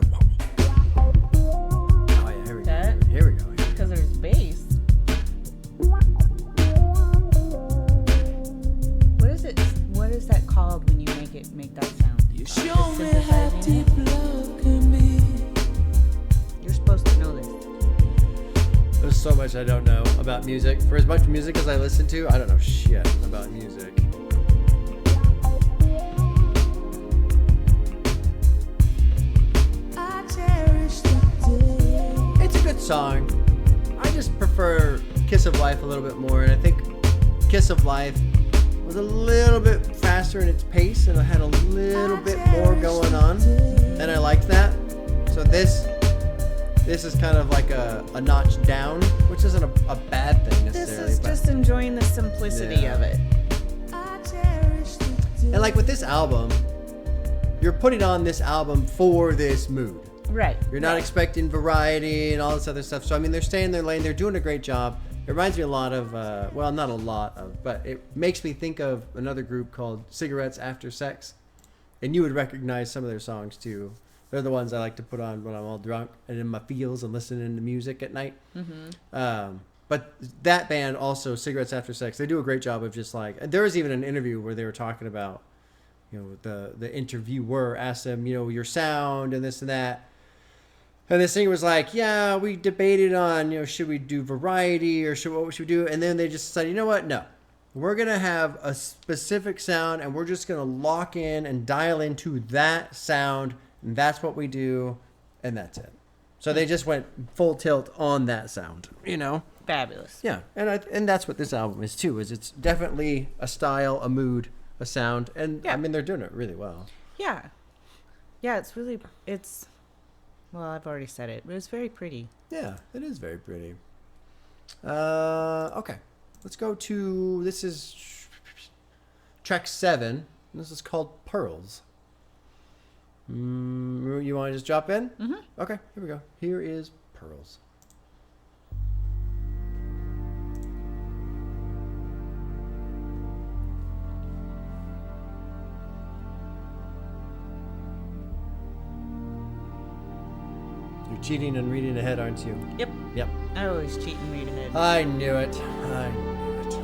Oh yeah, here we go. That? Here we go. Because there's bass. What is that called when you make that sound? You Just show me how synthesizing deep it? love can be. You're supposed to know this. There's so much I don't know about music. For as much music as I listen to, I don't know shit about music. I cherish the day. It's a good song. I just prefer Kiss of Life a little bit more, and I think Kiss of Life was a little bit faster in its pace, and it had a little bit more going on, and I liked that. So this is kind of like a notch down, which isn't a bad thing This necessarily. is but- just enjoying the simplicity Yeah. of it. I cherish the day. and like with this album, you're putting on this album for this mood. Right. You're not expecting variety and all this other stuff. So, I mean, they're staying in their lane. They're doing a great job. It reminds me a lot of, well, not a lot of, but it makes me think of another group called Cigarettes After Sex. And you would recognize some of their songs, too. They're the ones I like to put on when I'm all drunk and in my feels and listening to music at night. Mm-hmm. But that band also, Cigarettes After Sex, they do a great job of just like, there was even an interview where they were talking about, you know, the interviewer asked them, you know, your sound and this and that. And the singer was like, yeah, we debated on, you know, should we do variety or what should we do? And then they just said, you know what? No. We're going to have a specific sound and we're just going to lock in and dial into that sound. And that's what we do. And that's it. So they just went full tilt on that sound, you know? Fabulous. Yeah. And that's what this album is too, is it's definitely a style, a mood, a sound. And Yeah. I mean, they're doing it really well. Yeah. Yeah, it's well, I've already said it, but it's very pretty. Yeah, it is very pretty. Okay. Let's go to, this is track 7. This is called Pearls. You want to just drop in? Mm-hmm. Okay, here we go. Here is Pearls. You're cheating and reading ahead, aren't you? Yep. Yep. I always cheat and read ahead. I knew it. I knew it.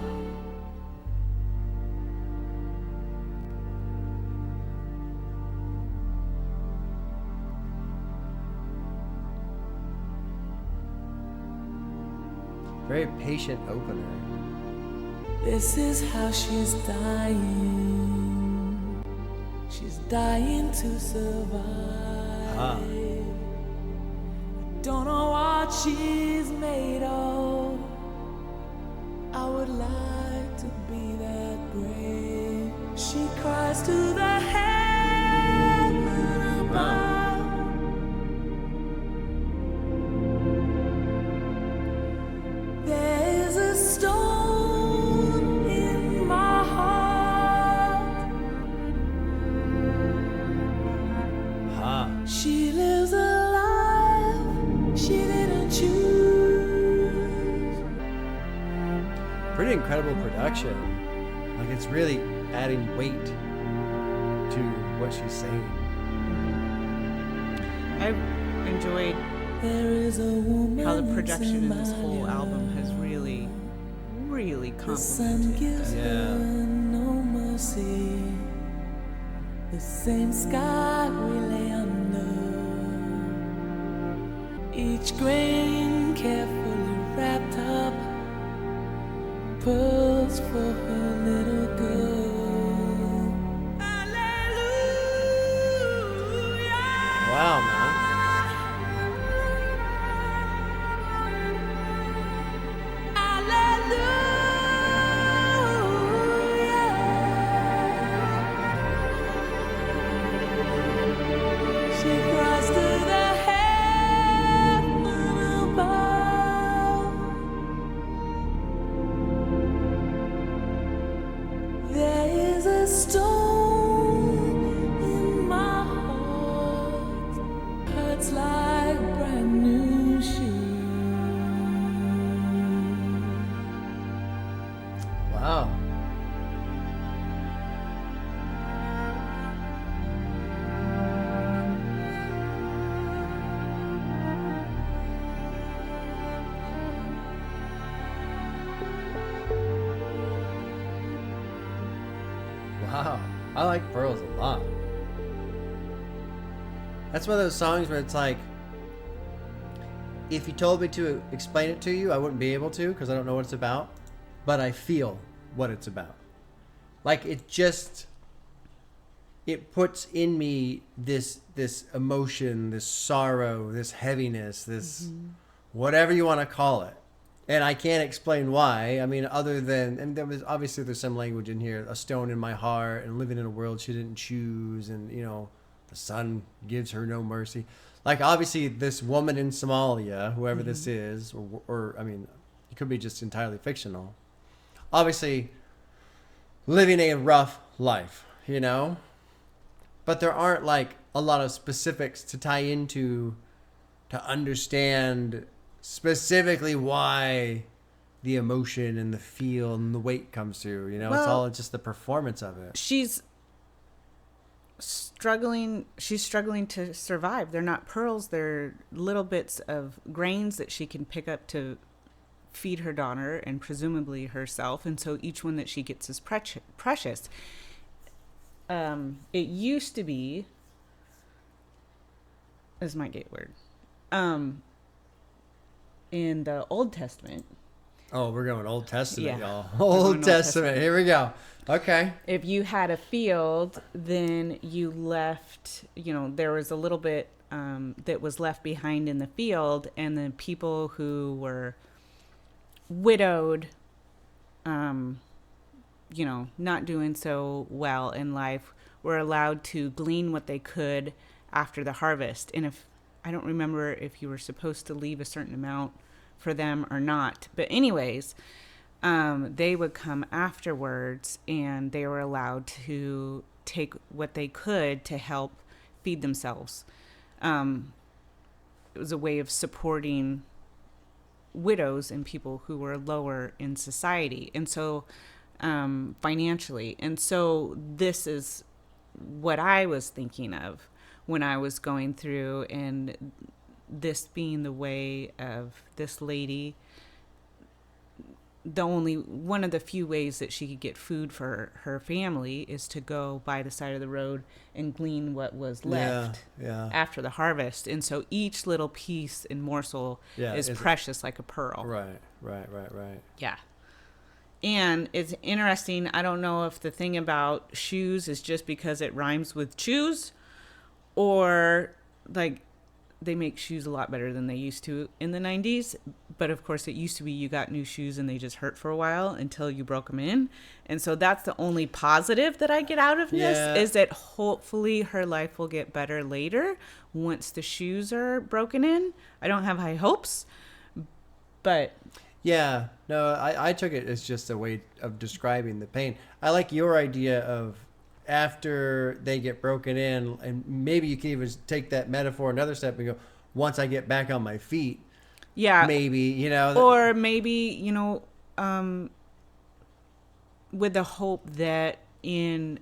Very patient opener. This is how she's dying. She's dying to survive. Ah. Don't know what she's made of. I would like to be that brave. She cries to the heaven above. There's a stone in my heart. Ah. She lives a life she didn't choose. Pretty incredible production. Like, it's really adding weight to what she's saying. I've enjoyed There is a woman how the production in this my whole yard. album has really, really The sun complemented gives the- Yeah. her no mercy. The same sky we lay under. Each grain carefully wrapped up. Pearls for her little girl. Hallelujah. Wow, man. Hallelujah. She cries to the heaven above. There is a stone in my heart. Hurts like brand new shoes. Wow. Wow. I like Pearls a lot. That's one of those songs where it's like, if you told me to explain it to you, I wouldn't be able to because I don't know what it's about, but I feel what it's about. Like, it puts in me this emotion, this sorrow, this heaviness, this whatever you want to call it. And I can't explain why. I mean, other than, and there's some language in here, a stone in my heart, and living in a world she didn't choose, and the sun gives her no mercy. Like, obviously, this woman in Somalia, whoever this is, or I mean, it could be just entirely fictional. Obviously, living a rough life, but there aren't like a lot of specifics to tie into to understand specifically why the emotion and the feel and the weight comes through. It's Well, all just the performance of it. she's struggling to survive. They're not pearls, they're little bits of grains that she can pick up to feed her daughter and presumably herself, and so each one that she gets is precious. It used to be, this might get weird, in the Old Testament, Oh, we're going Old Testament, Yeah. y'all. We're going Old Old Testament. Here we go. Okay. if you had a field, then you left, there was a little bit that was left behind in the field, and the people who were widowed, not doing so well in life, were allowed to glean what they could after the harvest. And I don't remember if you were supposed to leave a certain amount for them or not. But anyways, they would come afterwards, and they were allowed to take what they could to help feed themselves. It was a way of supporting widows and people who were lower in society, and so financially. And so this is what I was thinking of when I was going through and this being the way of this lady, one of the few ways that she could get food for her family is to go by the side of the road and glean what was left after the harvest. And so each little piece and morsel is precious like a pearl. Right. Yeah. And it's interesting. I don't know if the thing about shoes is just because it rhymes with choose, or like they make shoes a lot better than they used to in the 90s. But of course, it used to be you got new shoes and they just hurt for a while until you broke them in. And so that's the only positive that I get out of this, is that hopefully her life will get better later once the shoes are broken in. I don't have high hopes, but... Yeah, no, I took it as just a way of describing the pain. I like your idea of after they get broken in, and maybe you can even take that metaphor another step and go, once I get back on my feet, maybe, you know. Or maybe, you know, with the hope that in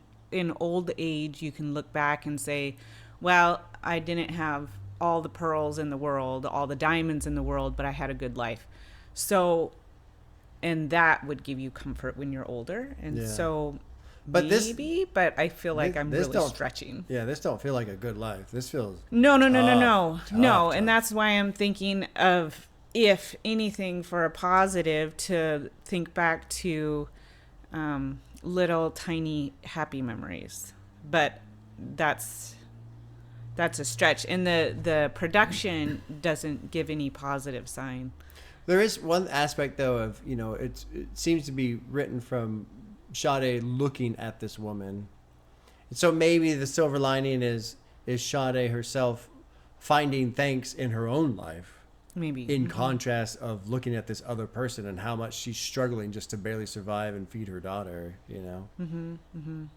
old age you can look back and say, well, I didn't have all the pearls in the world, all the diamonds in the world, but I had a good life. So, and that would give you comfort when you're older. And so but but I feel like I'm really stretching. Yeah, this don't feel like a good life. This feels No. Tough. And that's why I'm thinking of, if anything, for a positive, to think back to little tiny happy memories. But that's a stretch. And the production doesn't give any positive sign. There is one aspect, though, of, you know, it seems to be written from Sade looking at this woman. And so maybe the silver lining is Sade herself finding thanks in her own life. Maybe. In contrast of looking at this other person and how much she's struggling just to barely survive and feed her daughter, you know?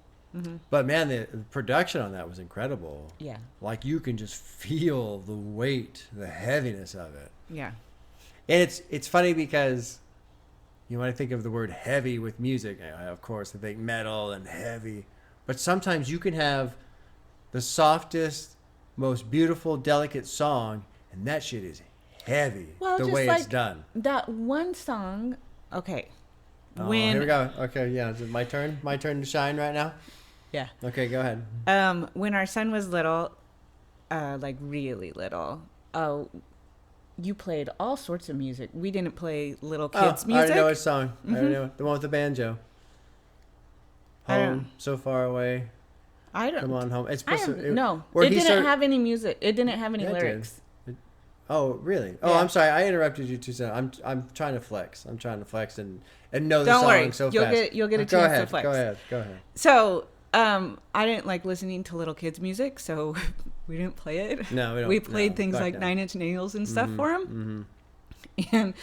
But, man, the production on that was incredible. Yeah. Like, you can just feel the weight, the heaviness of it. Yeah. And it's funny because, you know, when I think of the word heavy with music, of course, I think metal and heavy. But sometimes you can have the softest, most beautiful, delicate song, and that shit is heavy, the way it's done. That one song, okay. Here we go. Okay, yeah. Is it my turn? My turn to shine right now? Yeah. Okay, go ahead. When our son was little, like really little, you played all sorts of music. We didn't play little kids' music. I already know which song. I already know the one with the banjo. Home, so far away. Come on home. It's no. It didn't have any music. It didn't have any lyrics. Oh, really? Oh, I'm sorry. I interrupted you too soon. I'm trying to flex. I'm trying to flex and know the song so fast. You'll get a chance to flex. Go ahead. So, I didn't like listening to little kids' music, so we didn't play it. No, we don't. We played things like 9 Inch Nails and stuff for him. And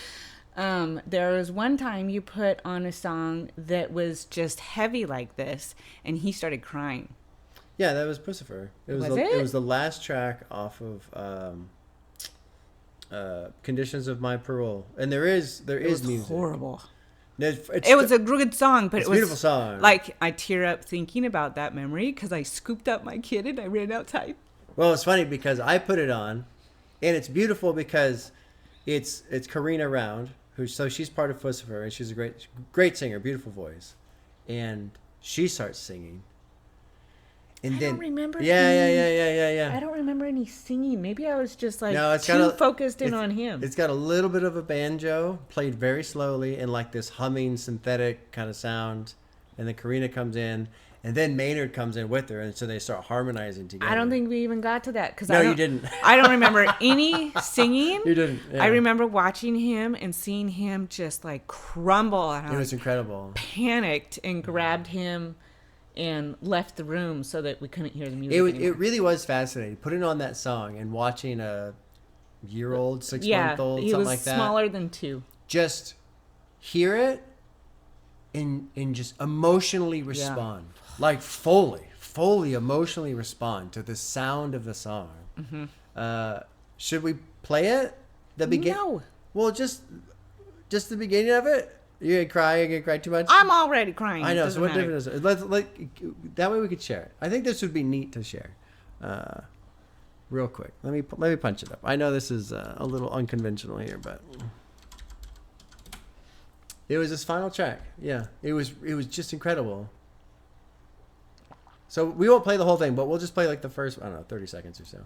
there was one time you put on a song that was just heavy like this, and he started crying. Yeah, that was Pussifer. It was the last track off of Conditions of My Parole, and there is music. Horrible. It was a good song, but it was a beautiful song. Like, I tear up thinking about that memory because I scooped up my kid and I ran outside. Well, it's funny because I put it on, and it's beautiful because it's Karina Round, she's part of Pussifer, and she's a great singer, beautiful voice, and she starts singing. And I don't remember. Yeah. I don't remember any singing. Maybe I was just too focused in on him. It's got a little bit of a banjo played very slowly and like this humming synthetic kind of sound. And then Karina comes in, and then Maynard comes in with her, and so they start harmonizing together. I don't think we even got to that because you didn't. I don't remember any singing. You didn't. Yeah. I remember watching him and seeing him just like crumble. And it was incredible. Panicked and grabbed him and left the room so that we couldn't hear the music anymore. It really was fascinating. Putting on that song and watching a year-old, 6-month-old, something like that. He was smaller than 2. Just hear it and just emotionally respond. Yeah. Like fully emotionally respond to the sound of the song. Mm-hmm. Should we play it? No. Well, just the beginning of it. You're gonna cry? You're gonna cry too much? I'm already crying. I know. So what difference is it? That way we could share it. I think this would be neat to share. real quick. Let me punch it up. I know this is a little unconventional here, but it was his final track. Yeah, it was just incredible. So we won't play the whole thing, but we'll just play like the first, I don't know, 30 seconds or so.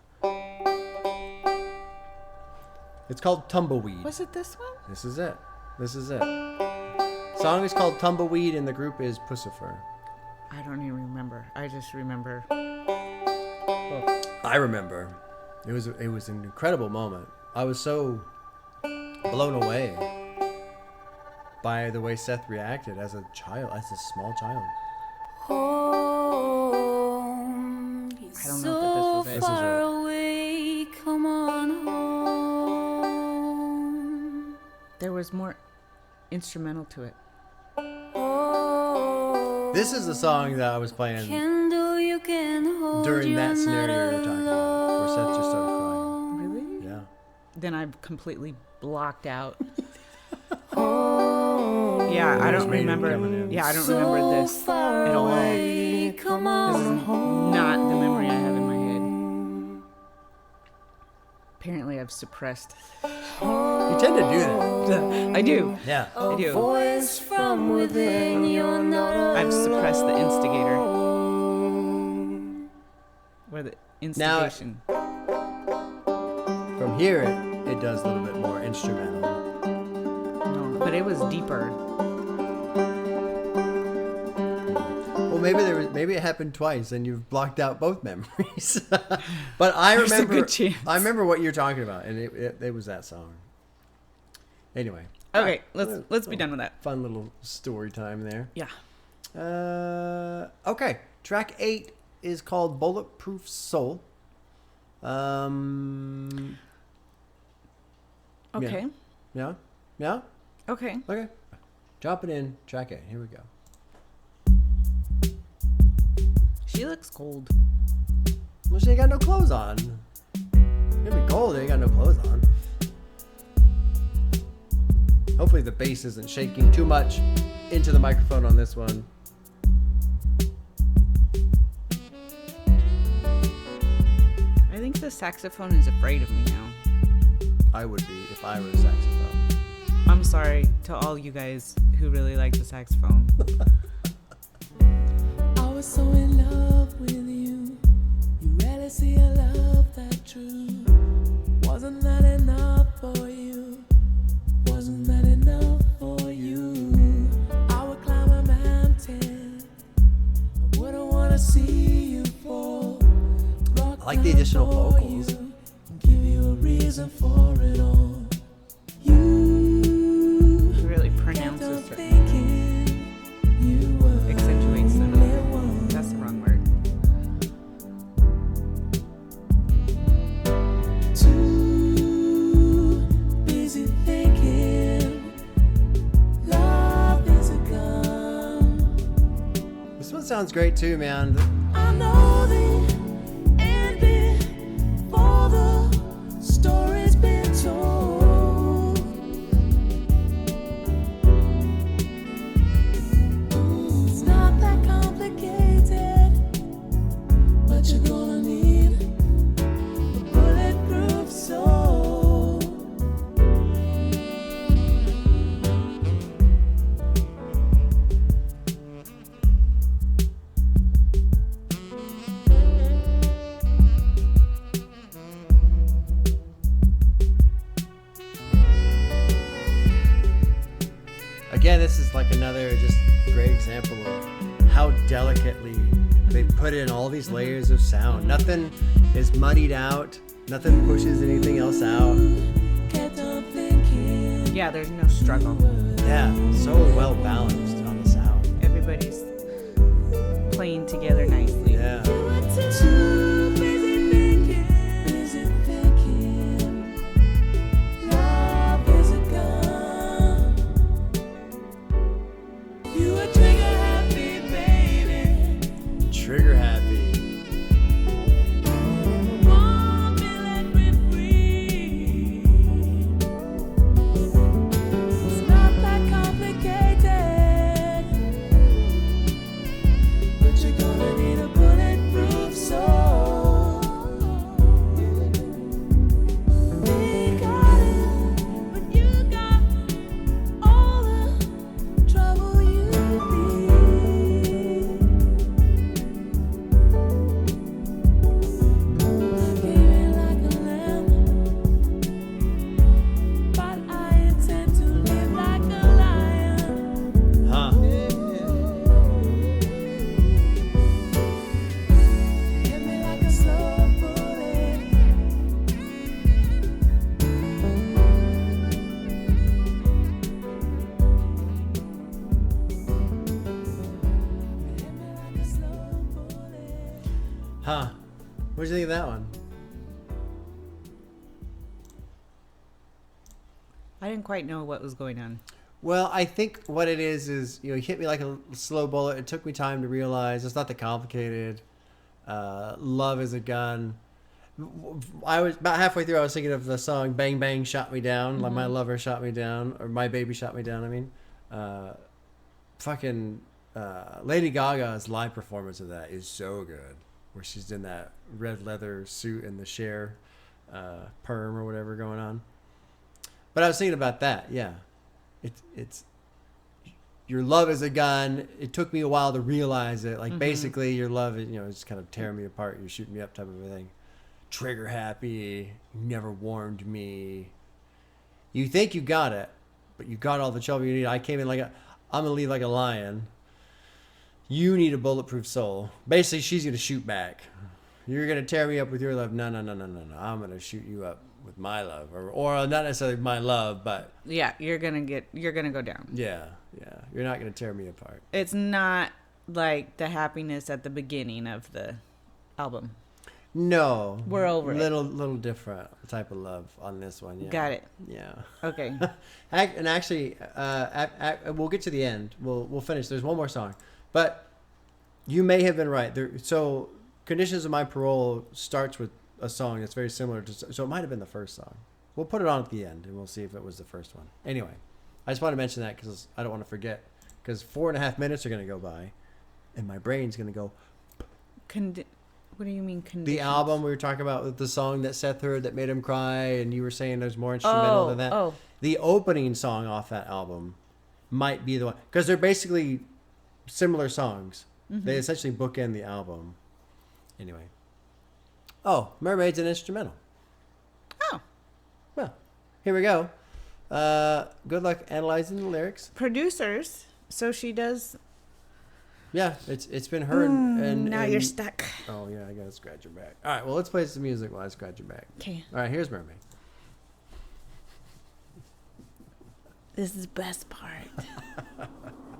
It's called Tumbleweed. Was it this one? This is it. Song is called Tumbleweed, and the group is Pussifer. I don't even remember. I just remember. I remember. It was an incredible moment. I was so blown away by the way Seth reacted as a child, as a small child. Home, I don't know if this was it. This is far it. away, come on home. There was more instrumental to it. Oh, This is the song that I was playing candle you can hold, during that you're scenario not you're talking about, where Seth just started crying. alone. Really? Yeah. Then I completely blocked out. Oh, Yeah, I don't Mermaid remember. coming in. Yeah, I don't remember this far at all. away, come This on is home. not the memory I have in my head. Apparently, I've suppressed. You tend to do that. I do. Yeah. I do. Voice from within, you're not alone. I've suppressed the instigator. Or the instigation. From here, it does a little bit more instrumental. No, but it was deeper. Well, maybe it happened twice, and you've blocked out both memories. But I There's a remember. good chance. I remember what you're talking about, and it was that song. Anyway. Okay, Alright, let's be done with that. Fun little story time there. Yeah. Okay. Track 8 is called Bulletproof Soul. Okay. Yeah? Yeah? Okay. Okay. Dropping in track 8. Here we go. She looks cold. Well, she ain't got no clothes on. It'd be cold. They ain't got no clothes on. Hopefully the bass isn't shaking too much into the microphone on this one. I think the saxophone is afraid of me now. I would be if I were a saxophone. I'm sorry to all you guys who really like the saxophone. I was so in love with you. You rarely see a love that true. Wasn't that enough for you? Wasn't that enough for you? I would climb a mountain. I wouldn't want to see you fall. I like the additional vocals. Give you a reason for it all. You He really kept pronounces on it. thinking you were Accentuates them. the only one. That's the wrong word. Too busy thinking love is a gun. This one sounds great too, man. I know the end before the story's been told. It's not that complicated, but you're gonna need a bulletproof soul. Again, this is like another just great example of how delicately they put in all these layers of sound. Nothing is muddied out. Nothing pushes anything else out. Kept on thinking Yeah, there's no struggle. Yeah, so well balanced on the sound. Everybody's playing together nicely. Yeah. too busy thinking love is a gun. You a trigger happy baby. Trigger happy. Want me, let me free. It's not that complicated, but you're gonna need a Huh. What did you think of that one? I didn't quite know what was going on. Well, I think what it is you hit me like a slow bullet. It took me time to realize it's not that complicated. Love is a gun. I was about halfway through. I was thinking of the song "Bang Bang Shot Me Down," like "My Lover Shot Me Down" or "My Baby Shot Me Down." I mean, Lady Gaga's live performance of that is so good, where she's in that red leather suit and the Cher perm or whatever going on. But I was thinking about that. Yeah, it's your love is a gun. It took me a while to realize it. Like basically, your love is it's kind of tearing me apart. You're shooting me up, type of a thing. Trigger happy. You never warned me. You think you got it, but you got all the trouble you need. I came in like I'm gonna leave like a lion. You need a bulletproof soul. Basically, she's gonna shoot back. You're gonna tear me up with your love. No. I'm gonna shoot you up with my love, or not necessarily my love, but Yeah, you're gonna go down. yeah. You're not gonna tear me apart. It's not like the happiness at the beginning of the album. No, We're over it. Little different type of love on this one. Yeah. Got it. Yeah. Okay. And actually, we'll get to the end. We'll finish. There's one more song, but you may have been right. So, "Conditions of My Parole" starts with a song that's very similar to. So it might have been the first song. We'll put it on at the end, and we'll see if it was the first one. Anyway, I just want to mention that because I don't want to forget. Because 4.5 minutes are going to go by, and my brain's going to go. What do you mean conditions? The album we were talking about with the song that Seth heard that made him cry, and you were saying there's more instrumental than that. Oh. The opening song off that album might be the one, because they're basically similar songs. They essentially bookend the album. Anyway. Oh, Mermaid's an instrumental. Oh. Well, here we go. Good luck analyzing the lyrics. Producers. So she does. Yeah, it's been heard. And Now you're stuck. Oh, yeah, I gotta scratch your back. All right, well, let's play some music while I scratch your back. Okay. All right, here's Mermaid. This is the best part.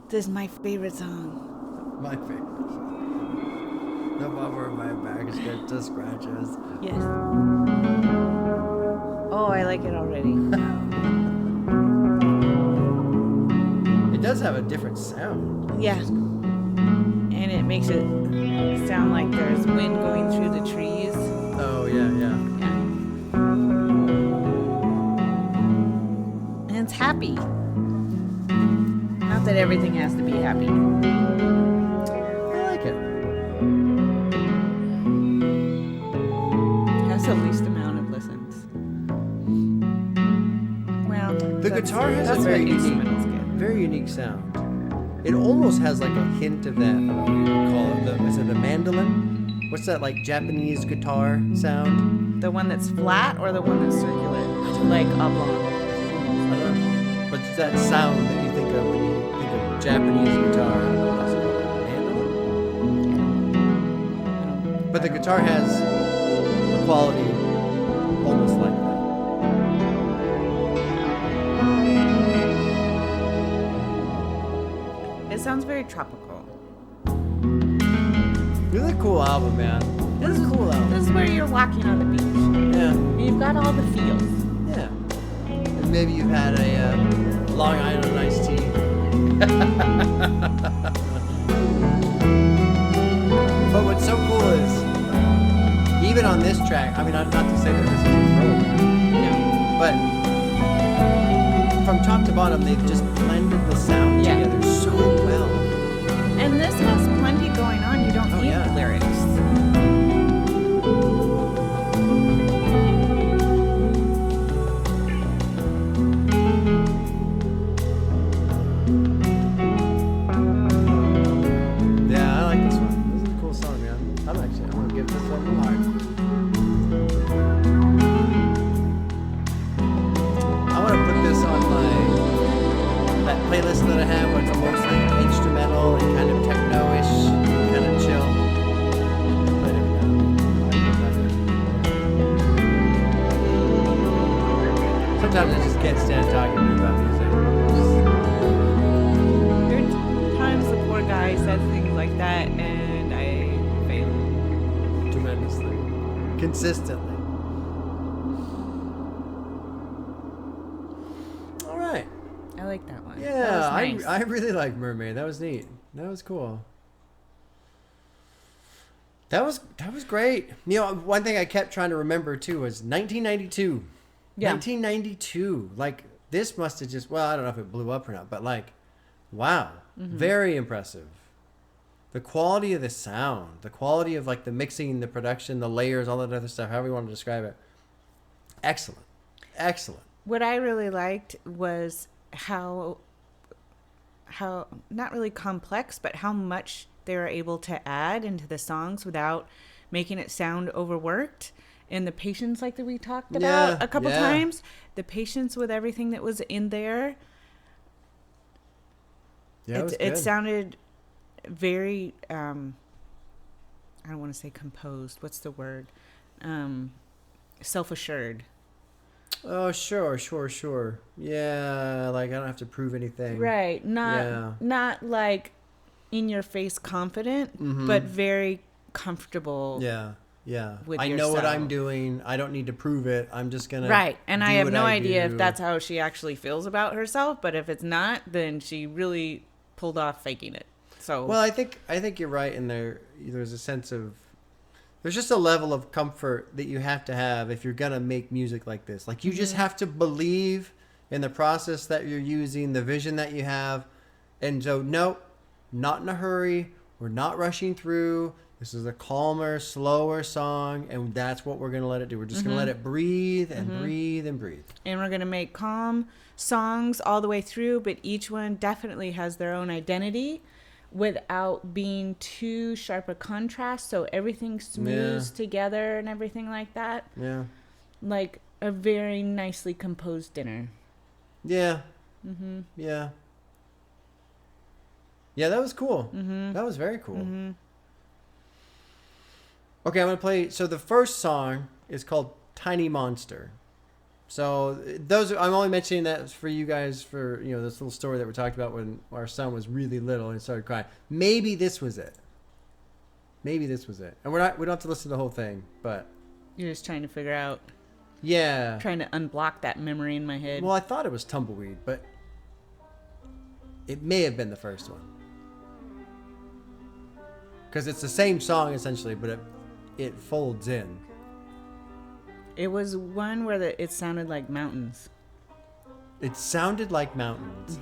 This is my favorite song. My favorite song. The bumper of my back is good to scratches. Yes. Oh, I like it already. It does have a different sound. Yeah. And it makes it sound like there's wind going through the trees. Oh, yeah. Yeah. And it's happy. Not that everything has to be happy. I like it. It has the least amount of listens. Well, The guitar has a very unique sound. It almost has like a hint of that, I don't know what you would call it. Is it a mandolin? What's that, like Japanese guitar sound? The one that's flat or the one that's circular? Like oblong? I don't know. But it's that sound that you think of when you think of Japanese guitar. Is it a mandolin? But the guitar has a quality almost like that. It sounds very tropical. This is a cool album, man. This is cool though. This is where you're walking on the beach. Yeah. And you've got all the feels. Yeah. And maybe you've had a Long Island iced tea. But what's so cool is, even on this track, I mean, not to say that this is a throwback, No. but from top to bottom, they've just blended the sound Yeah. together so well. And this has plenty going on. You don't need yeah. the lyrics. Yeah, I like this one. This is a cool song, man. I'm gonna give this one a heart. I want to put this on that playlist that I have, where it's mostly instrumental and kind of techno-ish, kind of chill. But sometimes I just can't stand talking to you about music. There are times the poor guy says things like that, and I fail. Too consistently. All right. I like that one. Yeah, That was nice. I really like Mermaid. That was neat. That was cool. That was great. You know, one thing I kept trying to remember too was 1992. Yeah. 1992. Like this must have just, well, I don't know if it blew up or not, but like, wow, very impressive. The quality of the sound, the quality of like the mixing, the production, the layers, all that other stuff, however you want to describe it. Excellent. Excellent. What I really liked was how not really complex, but how much they were able to add into the songs without making it sound overworked. And the patience, like that we talked about a couple times, the patience with everything that was in there. Yeah, it sounded very I don't want to say composed. What's the word? Self-assured. Oh, sure. Yeah, like I don't have to prove anything. Right. Not like in your face confident, but very comfortable. Yeah. With I know what yourself. I'm doing. I don't need to prove it. I'm just gonna Right. And I do have what no idea do. if that's how she actually feels about herself, but if it's not, then she really pulled off faking it. So Well, I think you're right in there. There's a sense of there's just a level of comfort that you have to have if you're gonna make music like this. Like you just have to believe in the process that you're using, the vision that you have. And so nope, not in a hurry. We're not rushing through. This is a calmer, slower song, and that's what we're gonna let it do. We're just gonna let it breathe and breathe and breathe. and we're going to make calm songs all the way through, but each one definitely has their own identity without being too sharp a contrast, so everything smooths together and everything like that. Yeah. Like a very nicely composed dinner. Yeah. Yeah. Yeah, that was cool. That was very cool. Okay, I'm going to play. So the first song is called Tiny Monster. So I'm only mentioning that for you guys for, you know, this little story that we talked about when our son was really little and started crying. Maybe this was it. And we don't have to listen to the whole thing, but You're just trying to figure out, yeah. trying to unblock that memory in my head. Well, I thought it was Tumbleweed, but it may have been the first one. Because it's the same song essentially, but it folds in. It was one where it sounded like mountains. It sounded like mountains.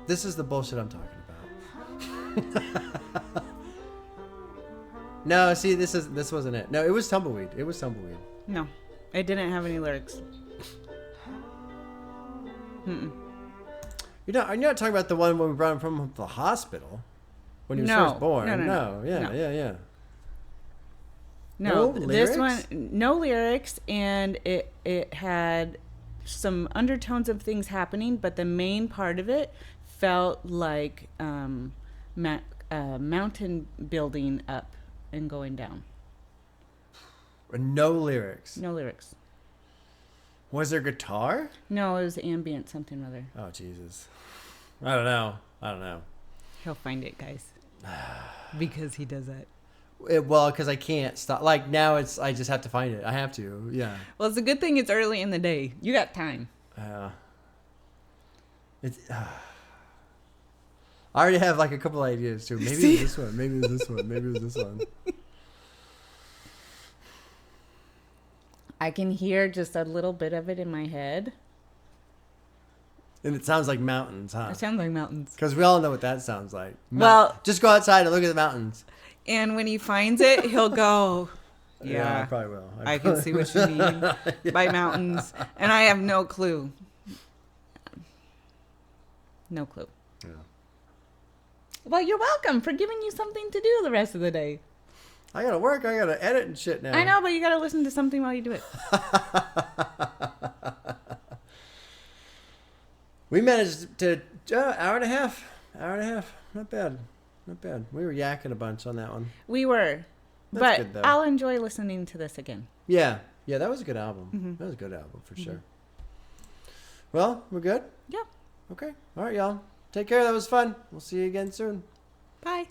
This is the bullshit I'm talking about. No, see, this wasn't it. No, it was Tumbleweed. No, it didn't have any lyrics. You're not talking about the one when we brought him from the hospital when he was No. first born. No. Yeah. No, No this lyrics? one, no lyrics, and it had some undertones of things happening, but the main part of it felt like mountain building up and going down. No lyrics. No lyrics. Was there guitar? No, it was ambient something or other. Oh, Jesus. I don't know. He'll find it, guys. Because he does that. Well, because I can't stop. Like, now I just have to find it. I have to, yeah. Well, it's a good thing it's early in the day. You got time. It's. I already have, like, a couple ideas, too. Maybe it was this one. Maybe it was this one. I can hear just a little bit of it in my head. And it sounds like mountains, huh? It sounds like mountains. Because we all know what that sounds like. Well- just go outside and look at the mountains. And when he finds it, he'll go, I probably will. I can see what you mean by mountains. And I have no clue. No clue. Yeah. Well, you're welcome for giving you something to do the rest of the day. I gotta work. I gotta edit and shit now. I know, but you got to listen to something while you do it. We managed to hour and a half. Not bad. We were yakking a bunch on that one. We were. That's But good, though. I'll enjoy listening to this again. Yeah, that was a good album. That was a good album for sure. Well, we're good. Yeah. Okay. All right, y'all. Take care. That was fun. We'll see you again soon. Bye.